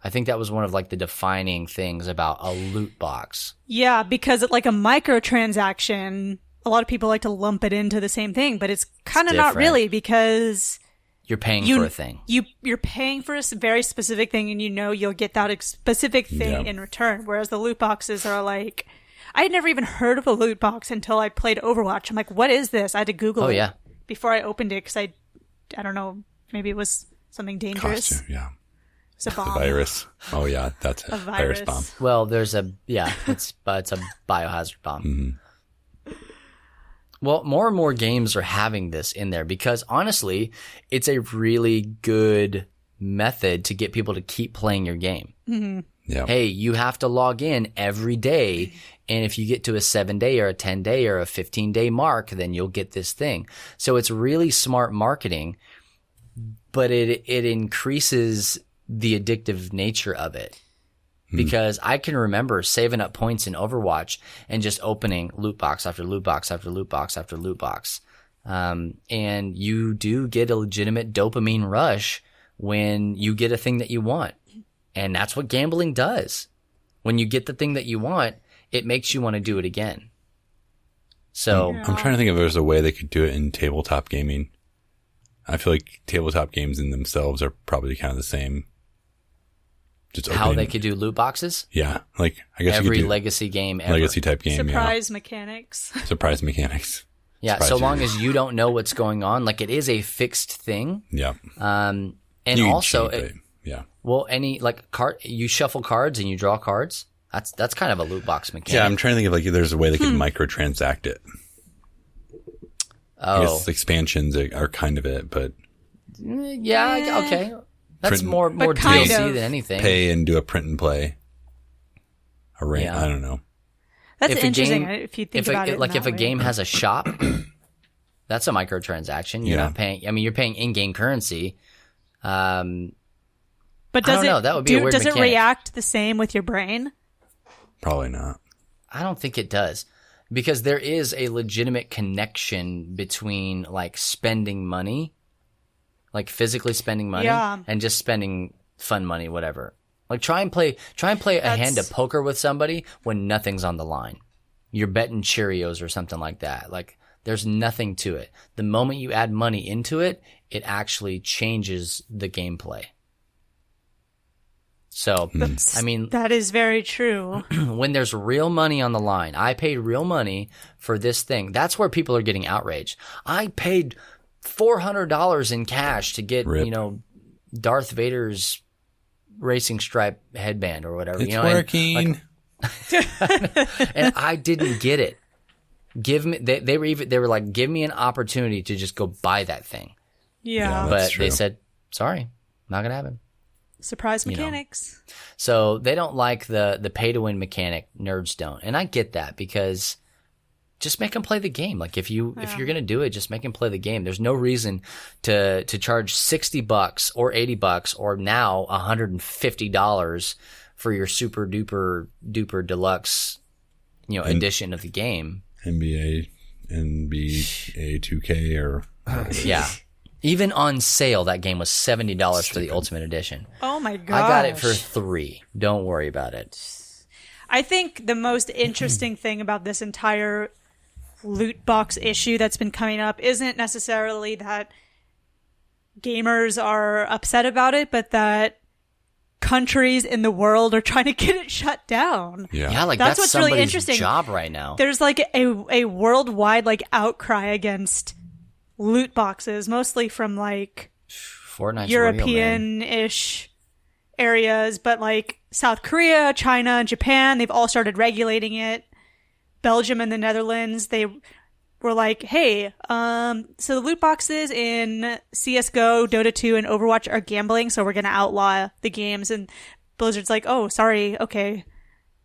I think that was one of like the defining things about a loot box. Yeah, because like a microtransaction, a lot of people like to lump it into the same thing, but it's kind of not different. really, because You're paying for a thing. You're paying for a very specific thing, and you know you'll get that specific thing in return. Whereas the loot boxes are like, I had never even heard of a loot box until I played Overwatch. I'm like, what is this? I had to Google it before I opened it, because I don't know, maybe it was something dangerous. Costume, yeah. It's a bomb. The virus. Oh yeah, that's a virus bomb. Well, it's a biohazard bomb. Mm-hmm. Well, more and more games are having this in there because honestly, it's a really good method to get people to keep playing your game. Mm-hmm. Yeah. Hey, you have to log in every day. And if you get to a 7-day or a 10-day or a 15-day mark, then you'll get this thing. So it's really smart marketing, but it increases the addictive nature of it. Because I can remember saving up points in Overwatch and just opening loot box after loot box after loot box after loot box. And you do get a legitimate dopamine rush when you get a thing that you want. And that's what gambling does. When you get the thing that you want, it makes you want to do it again. So I'm trying to think if there's a way they could do it in tabletop gaming. I feel like tabletop games in themselves are probably kind of the same. Just how they could do loot boxes? Yeah. Like, I guess every you could do legacy game ever. legacy type game. Surprise mechanics. Surprise mechanics. Yeah. Surprise So you. long as you don't know what's going on, like it is a fixed thing. Yeah. And You can also, cheat, but yeah. well, any like you shuffle cards and you draw cards. That's kind of a loot box mechanic. Yeah, I'm trying to think of like there's a way they could microtransact it. I Oh, guess expansions are kind of it, but yeah. Okay. That's Print- more kind DLC of. than anything. pay and do a print and play. Yeah. I don't know. That's If a interesting game- if you think if about it. like in if a that way. game has a shop, that's a microtransaction. You're Yeah. not paying. I mean, you're paying in-game currency. But I does don't it know. That would be a weird does it mechanic. react the same with your brain? Probably not. I don't think it does, because there is a legitimate connection between like spending money, like physically spending money, Yeah. and just spending fun money, whatever. Like try and play a hand of poker with somebody when nothing's on the line. You're betting Cheerios or something like that. Like there's nothing to it. The moment you add money into it, it actually changes the gameplay. So, I mean, That is very true. when there's real money on the line, I paid real money for this thing. That's where people are getting outraged. I paid $400 in cash to get, Rip. Darth Vader's racing stripe headband or whatever. It's working. And I didn't get it. They were like, give me an opportunity to just go buy that thing. Yeah. That's But true. they said, sorry, not gonna happen. Surprise know. mechanics. So they don't like the pay to win mechanic. Nerds don't, and I get that, because just make them play the game. Like if you're gonna do it, just make them play the game. There's no reason to charge $60 or $80 or now $150 for your super duper deluxe, edition of the game. NBA 2K or Yeah. Even on sale, that game was $70 for the Ultimate Edition. Oh my god! I got it for $3. Don't worry about it. I think the most interesting thing about this entire loot box issue that's been coming up isn't necessarily that gamers are upset about it, but that countries in the world are trying to get it shut down. Yeah, like That's that's what's really somebody's interesting. job right now. There's like a worldwide like outcry against loot boxes, mostly from like Fortnite's real, man. European-ish areas, but like South Korea, China, Japan, they've all started regulating it. Belgium and the Netherlands, they were like, hey, so the loot boxes in CSGO, Dota 2, and Overwatch are gambling, so we're going to outlaw the games. And Blizzard's like, oh, sorry, okay.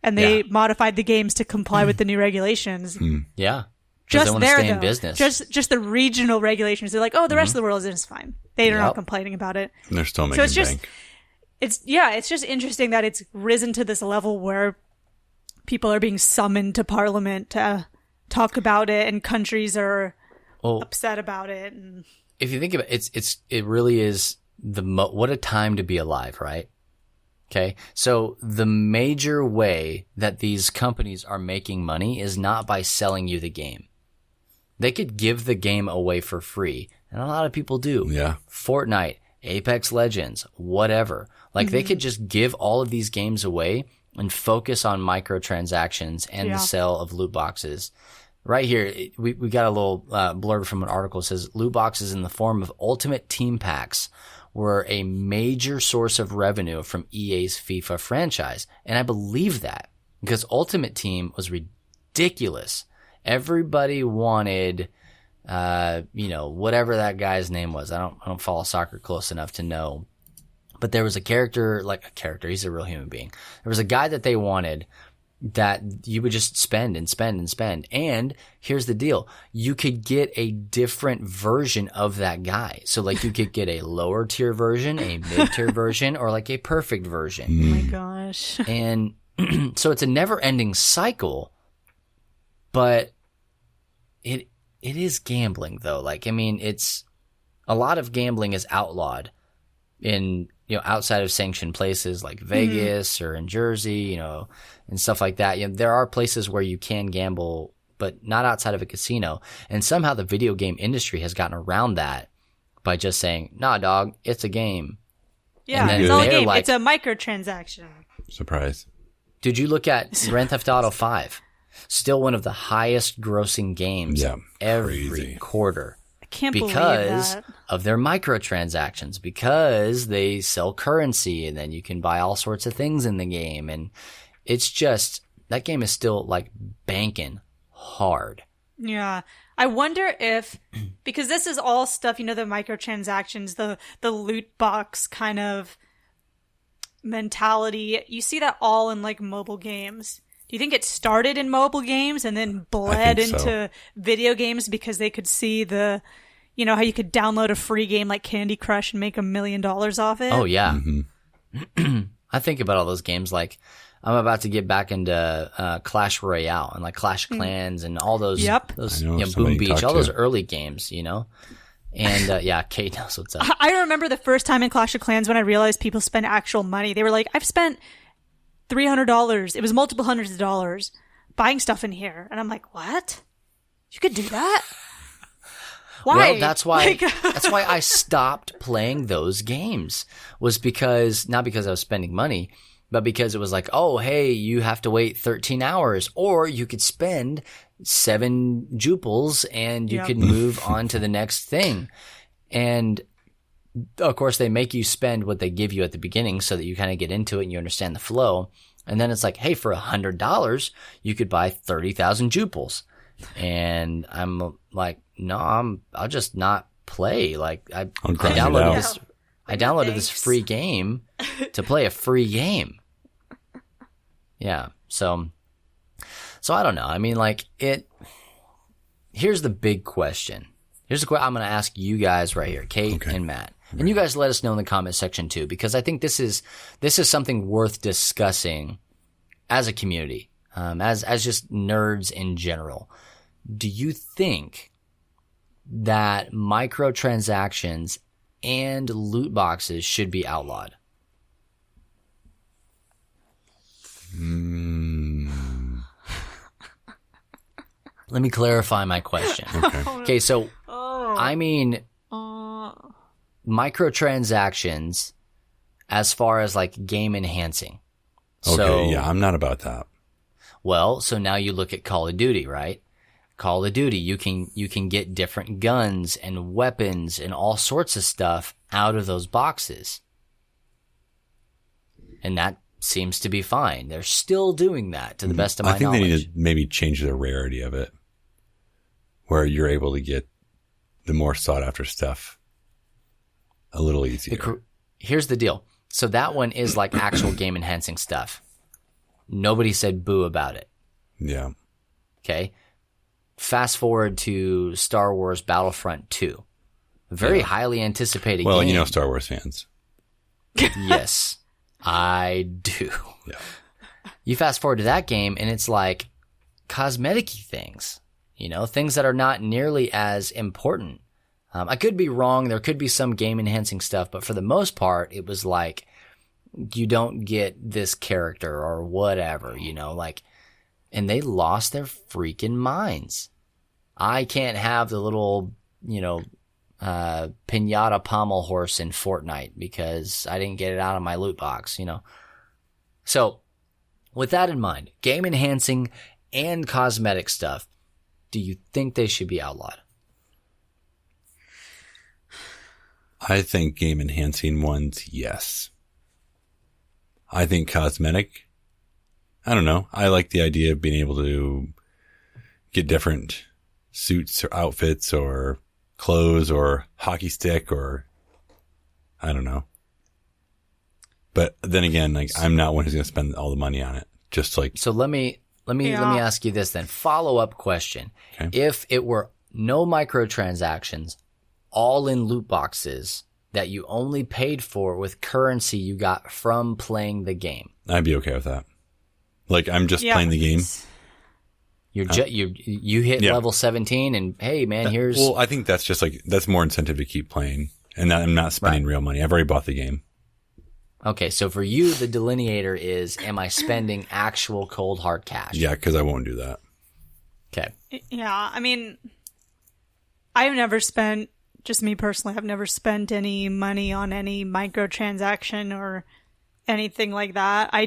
And they modified the games to comply with the new regulations. Yeah. Just they want to there, stay though. in business. Just the regional regulations. They're like, oh, the rest of the world is fine. They're not Yep. complaining about it. and they're still So making it's just, bank. it's just interesting that it's risen to this level where people are being summoned to parliament to talk about it, and countries are Well, upset about it. And if you think about it, it really is what a time to be alive, right? Okay. So the major way that these companies are making money is not by selling you the game. They could give the game away for free. And a lot of people do. Yeah. Fortnite, Apex Legends, whatever. Like they could just give all of these games away and focus on microtransactions and the sale of loot boxes. Right here, we got a little blurb from an article that says loot boxes in the form of ultimate team packs were a major source of revenue from EA's FIFA franchise. And I believe that because Ultimate Team was ridiculous. Everybody wanted, whatever that guy's name was. I don't follow soccer close enough to know. But there was a character, he's a real human being. There was a guy that they wanted that you would just spend and spend and spend. And here's the deal. You could get a different version of that guy. So like you could get a lower tier version, a mid tier version, or like a perfect version. Oh my gosh. And so it's a never ending cycle, but it is gambling though. Like, I mean, it's a lot of gambling is outlawed in, outside of sanctioned places like Vegas or in Jersey, and stuff like that. There are places where you can gamble, but not outside of a casino. And somehow the video game industry has gotten around that by just saying, nah, dog, it's a game. Yeah, it's all a game. It's a microtransaction. Surprise. Did you look at Grand Theft Auto 5? Still one of the highest grossing games every quarter. Can't believe because that. of their microtransactions, because they sell currency and then you can buy all sorts of things in the game. And it's just, that game is still like banking hard. Yeah. I wonder if, because this is all stuff, the microtransactions, the loot box kind of mentality. You see that all in like mobile games. Do you think it started in mobile games and then bled into video games because they could see how you could download a free game like Candy Crush and make $1 million off it? Oh, yeah. Mm-hmm. I think about all those games. Like, I'm about to get back into Clash Royale and like Clash of Clans and all those, Boom Beach, all those early games, And Kate knows what's up. I remember the first time in Clash of Clans when I realized people spend actual money. They were like, I've spent $300. It was multiple hundreds of dollars buying stuff in here. And I'm like, what? You could do that? Why? Well, that's why I stopped playing those games, was because, not because I was spending money, but because it was like, oh, hey, you have to wait 13 hours, or you could spend 7 jupils and you could move on to the next thing. And of course, they make you spend what they give you at the beginning so that you kind of get into it and you understand the flow. And then it's like, hey, for $100, you could buy 30,000 jupils. And I'm like, no, I'll just not play. Like I downloaded this free game to play a free game. Yeah. So I don't know. I mean, like here's the big question. Here's the question I'm going to ask you guys right here, Kate and Matt. And you guys let us know in the comment section too, because I think this is something worth discussing as a community, as just nerds in general. Do you think that microtransactions and loot boxes should be outlawed? Let me clarify my question. Okay, so I mean microtransactions as far as like game enhancing. Okay, I'm not about that. Well, so now you look at Call of Duty, right? Call of Duty, you can get different guns and weapons and all sorts of stuff out of those boxes. And that seems to be fine. They're still doing that to the best of my knowledge. I think they need to maybe change the rarity of it, where you're able to get the more sought after stuff a little easier. Here's the deal. So that one is like actual game enhancing stuff. Nobody said boo about it. Yeah. Okay. Fast forward to Star Wars Battlefront 2. A very highly anticipated game. Well, Star Wars fans. Yes, I do. Yeah. You fast forward to that game and it's like cosmetic-y things, things that are not nearly as important. I could be wrong. There could be some game enhancing stuff, but for the most part, it was like, you don't get this character or whatever, like, and they lost their freaking minds. I can't have the little, pinata pommel horse in Fortnite because I didn't get it out of my loot box, So with that in mind, game enhancing and cosmetic stuff, do you think they should be outlawed? I think game enhancing ones, yes. I think cosmetic, I don't know. I like the idea of being able to get different suits or outfits or clothes or hockey stick or I don't know. But then again, like, I'm not one who's going to spend all the money on it. Just like, so let me ask you this then. Follow-up question. Okay. If it were no microtransactions, all in loot boxes that you only paid for with currency you got from playing the game, I'd be okay with that. Like, I'm just playing the game. You hit level 17 and hey man, here's... Well, I think that's just like, that's more incentive to keep playing and that I'm not spending real money. I've already bought the game. Okay, so for you, the delineator is, am I spending actual cold hard cash? Yeah, because I won't do that. Okay. Yeah, I mean, I've never spent, just me personally, I've never spent any money on any microtransaction or anything like that. I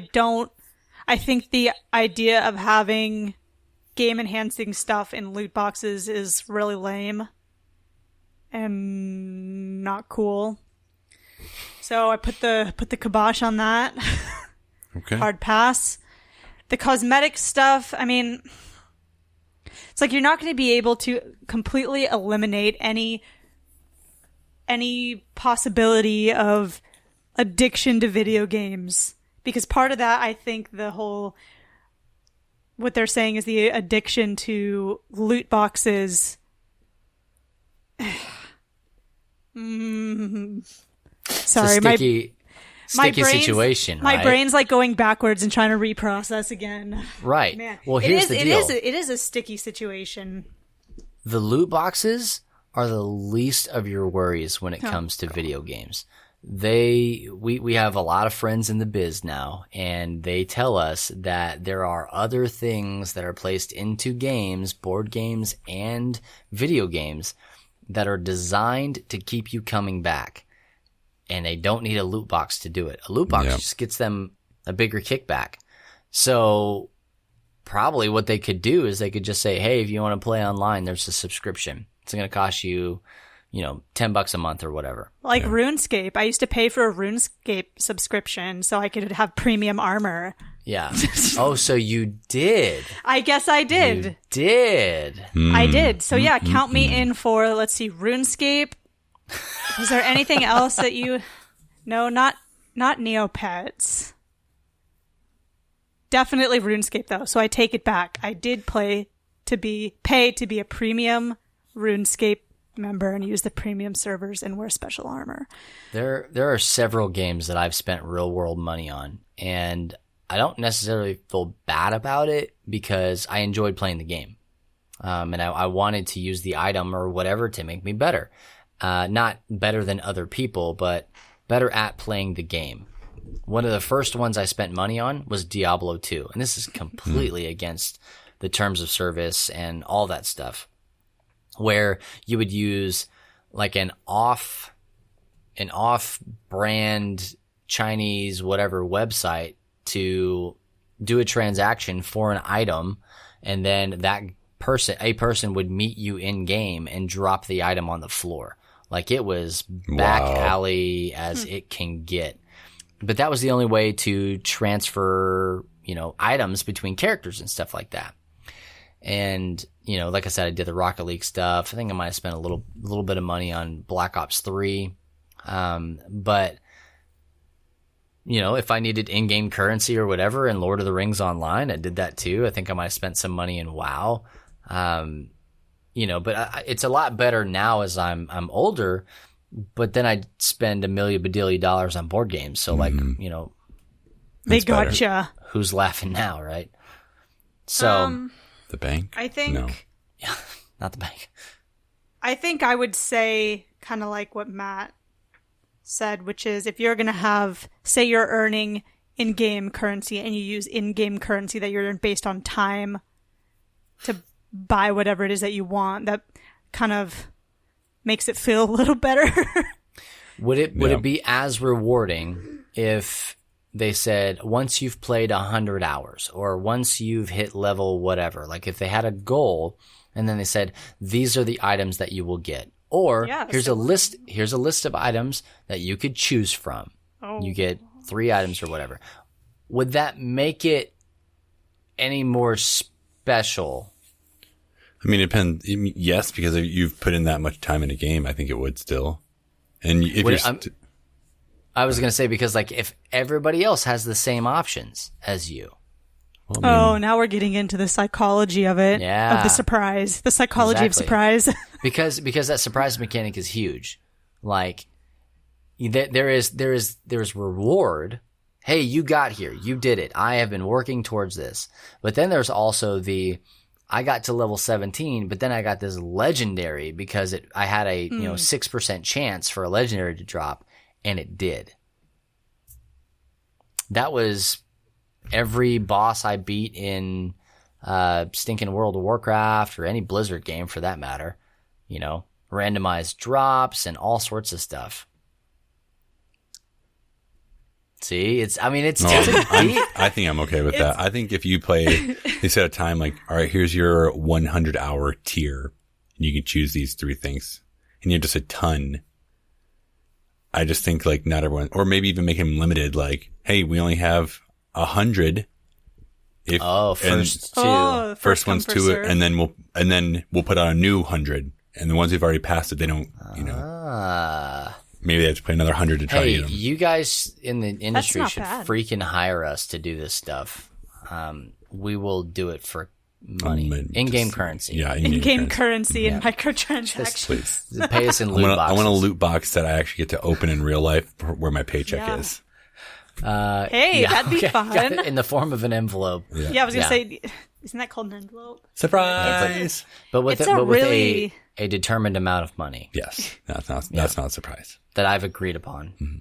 think the idea of having game enhancing stuff in loot boxes is really lame and not cool. So I put the kibosh on that. Okay. Hard pass. The cosmetic stuff, I mean, it's like you're not going to be able to completely eliminate any possibility of addiction to video games. Because part of that, I think what they're saying is the addiction to loot boxes. Sorry, sticky brain's, situation. My right? brain's like going backwards and trying to reprocess again. Right. Man, well, here's the deal. It is a sticky situation. The loot boxes are the least of your worries when it comes to video games. We have a lot of friends in the biz now, and they tell us that there are other things that are placed into games, board games and video games, that are designed to keep you coming back. And they don't need a loot box to do it. A loot box just gets them a bigger kickback. So probably what they could do is they could just say, hey, if you want to play online, there's a subscription. It's going to cost you, $10 a month or whatever. Like RuneScape. I used to pay for a RuneScape subscription so I could have premium armor. Yeah. Oh, so you did. I guess I did. You did. I did. So yeah, count me in for, let's see, RuneScape. Was there anything else that you... No, not Neopets. Definitely RuneScape though, so I take it back. I did pay to be a premium RuneScape member and use the premium servers and wear special armor. There are several games that I've spent real world money on, and I don't necessarily feel bad about it because I enjoyed playing the game. And I wanted to use the item or whatever to make me better. Not better than other people, but better at playing the game. One of the first ones I spent money on was Diablo 2. And this is completely against the terms of service and all that stuff, where you would use like an off-brand Chinese whatever website to do a transaction for an item, and then a person would meet you in game and drop the item on the floor. Like, it was back alley as it can get. But that was the only way to transfer, items between characters and stuff like that. And, like I said, I did the Rocket League stuff. I think I might have spent a little bit of money on Black Ops 3. But, if I needed in-game currency or whatever in Lord of the Rings Online, I did that too. I think I might have spent some money in WoW. But it's a lot better now as I'm older, but then I spend $1 million on board games. So they gotcha. Who's laughing now, right? So the bank? I think, no. Yeah, not the bank. I think I would say kind of like what Matt said, which is if you're going to have, say you're earning in-game currency and you use in-game currency that you're based on time to buy whatever it is that you want, that kind of makes it feel a little better. Would it be as rewarding if they said once you've played 100 hours or once you've hit level whatever, like if they had a goal and then they said these are the items that you will get, or here's a list of items that you could choose from. You get 3 items or whatever. Would that make it any more special? I mean, it depends. Yes, because if you've put in that much time in a game, I think it would still. And if I was going to say, because like if everybody else has the same options as you. Well, I mean, now we're getting into the psychology of it. Yeah. Of the surprise. The psychology of surprise. because that surprise mechanic is huge. Like there is reward. Hey, you got here. You did it. I have been working towards this. But then there's also I got to level 17, but then I got this legendary because I had a 6% chance for a legendary to drop, and it did. That was every boss I beat in stinking World of Warcraft or any Blizzard game for that matter. Randomized drops and all sorts of stuff. See, it's I think I'm okay with that. I think if you play, they set a time like, all right, here's your 100-hour tier. And you can choose these 3 things. And you have just a ton. I just think like not everyone, or maybe even make them limited. Like, hey, we only have 100. First two. First one's 2, and then we'll put on a new 100. And the ones who've already passed it, they don't, maybe they have to play another 100 to try to get them. You guys in the industry should bad. freaking hire us to do this stuff. We will do it for money. In-game currency. Yeah, in-game currency and microtransactions. Please. Pay us in loot boxes. I want a loot box that I actually get to open in real life where my paycheck is. That'd be fun. In the form of an envelope. Yeah, I was going to say, isn't that called an envelope? Surprise! But with a determined amount of money. Yes, that's not a surprise. That I've agreed upon. Mm-hmm.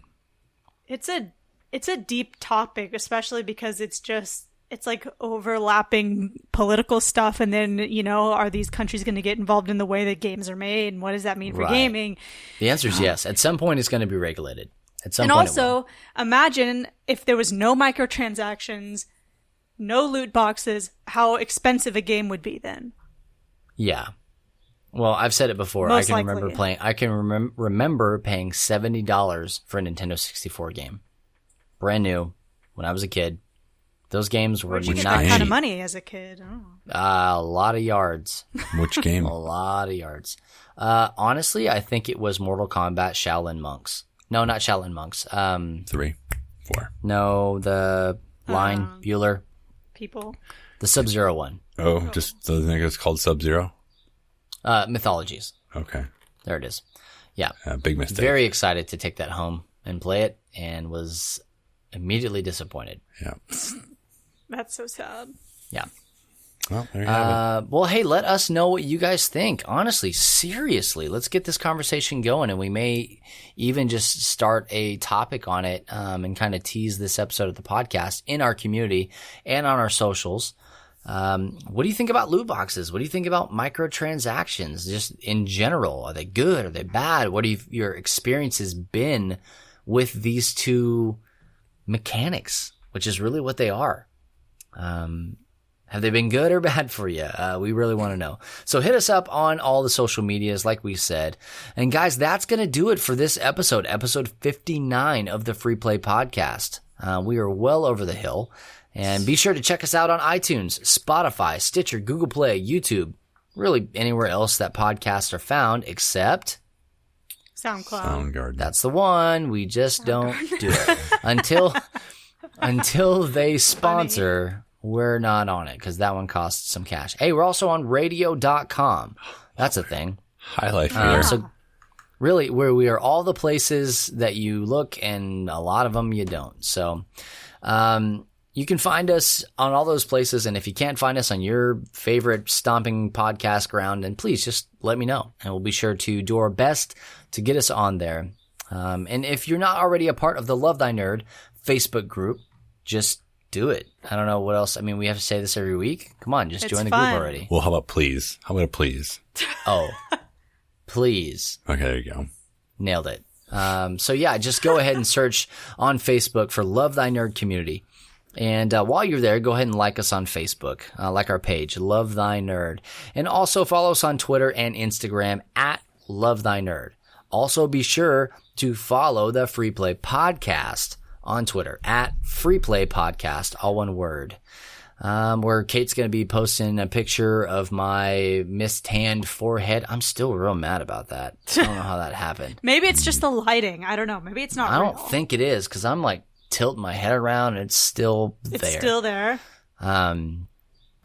It's a deep topic, especially because it's like overlapping political stuff, and then are these countries going to get involved in the way that games are made, and what does that mean for gaming? The answer is yes. At some point, it's going to be regulated. At some and point, also imagine if there was no microtransactions, no loot boxes, how expensive a game would be then. Yeah. Well, I've said it before. Most I can likely. remember paying $70 for a Nintendo 64 game, brand new, when I was a kid. Those games were Where'd you get not that kind of cheap. money as a kid? Oh. A lot of yards. Which game? A lot of yards. Honestly, I think it was Mortal Kombat Shaolin Monks. No, not Shaolin Monks. 3, 4. No, the line Bueller, People. the Sub-Zero one. Oh, just the thing it's called Sub-Zero? Mythologies. Okay. There it is. Yeah. Big mistake. Very excited to take that home and play it, and was immediately disappointed. Yeah. That's so sad. Yeah. Well, there you have it. Well, hey, let us know what you guys think. Honestly, seriously, let's get this conversation going, and we may even just start a topic on it and kind of tease this episode of the podcast in our community and on our socials. What do you think about loot boxes? What do you think about microtransactions just in general? Are they good? Are they bad? What have your experiences been with these two mechanics, which is really what they are? Have they been good or bad for you? We really want to know. So hit us up on all the social medias, like we said. And guys, that's going to do it for this episode 59 of the Free Play Podcast. We are well over the hill. And be sure to check us out on iTunes, Spotify, Stitcher, Google Play, YouTube, really anywhere else that podcasts are found except SoundCloud. Soundgarden. that's the one. We just don't do it. Until they sponsor, we're not on it because that one costs some cash. Hey, we're also on radio.com. That's a thing. High life here. So really, we are all the places that you look, and a lot of them you don't. So you can find us on all those places. And if you can't find us on your favorite stomping podcast ground, then please just let me know. And we'll be sure to do our best to get us on there. And if you're not already a part of the Love Thy Nerd Facebook group, just do it. I don't know what else. I mean, we have to say this every week. Come on, just join the group already. Well, how about please? How about a please? Oh, please. Okay, there you go. Nailed it. So yeah, just go ahead and search on Facebook for Love Thy Nerd Community. And while you're there, go ahead and like us on Facebook, like our page, Love Thy Nerd. And also follow us on Twitter and Instagram at Love Thy Nerd. Also be sure to follow the Free Play Podcast on Twitter at Free Play Podcast, all one word. Where Kate's going to be posting a picture of my mistanned forehead. I'm still real mad about that. I don't know how that happened. Maybe it's just the lighting. I don't know. Maybe it's not I real. don't think it is because I'm like tilting my head around and it's still there. It's still there.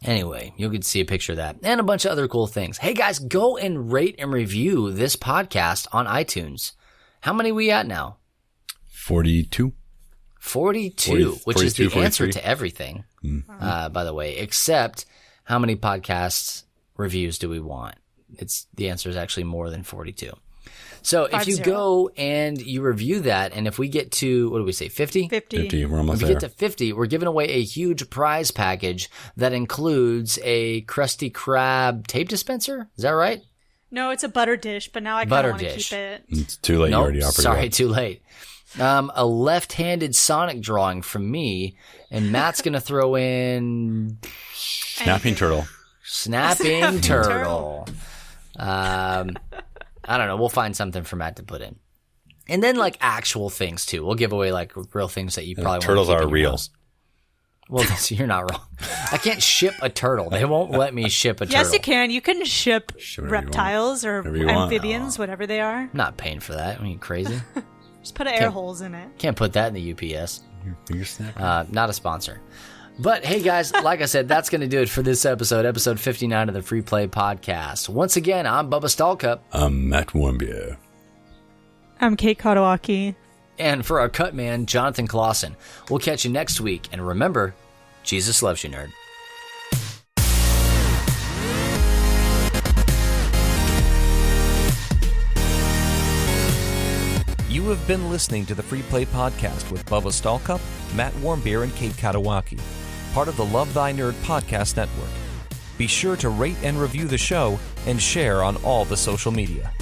Anyway, you can see a picture of that and a bunch of other cool things. Hey guys, go and rate and review this podcast on iTunes. How many are we at now? 42. 42, which is the 43. answer to everything, by the way, except how many podcast reviews do we want? The answer is actually more than 42. So if you go and you review that, and if we get to, what do we say, 50? 50, we're almost If we there. get to 50, we're giving away a huge prize package that includes a Krusty Krab tape dispenser. Is that right? No, it's a butter dish, but now I kind Butter of want to dish. keep it. It's too late. You Nope, already offered sorry, it. too late. A left-handed Sonic drawing from me, and Matt's going to throw in Snapping turtle. Snapping Turtle. I don't know. We'll find something for Matt to put in. And then, like, actual things, too. We'll give away, like, real things that you probably Turtles want to keep are in your real. house. Well, you're not wrong. I can't ship a turtle. They won't let me ship a turtle. Yes, you can. You can ship whatever you want. reptiles or Whatever you want. amphibians, whatever they are. I'm not paying for that. Are you crazy? Just put air holes in it. Can't put that in the UPS. Finger snap. Not a sponsor. But hey guys, like I said, that's going to do it for this episode 59 of the Free Play Podcast. Once again, I'm Bubba Stallcup. I'm Matt Warmbier. I'm Kate Katawaki. And for our cut man, Jonathan Clausen. We'll catch you next week. And remember, Jesus loves you, nerd. You have been listening to the Free Play Podcast with Bubba Stallcup, Matt Warmbier, and Kate Katawaki, part of the Love Thy Nerd Podcast Network. Be sure to rate and review the show and share on all the social media.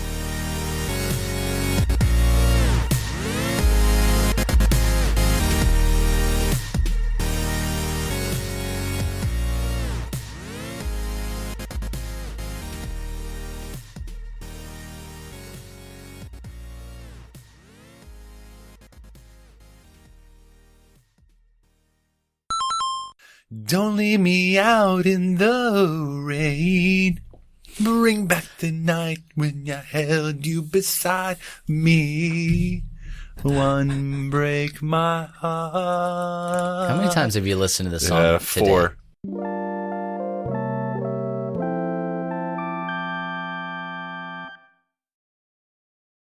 Don't leave me out in the rain. Bring back the night when I held you beside me. One break my heart. How many times have you listened to this song today? 4.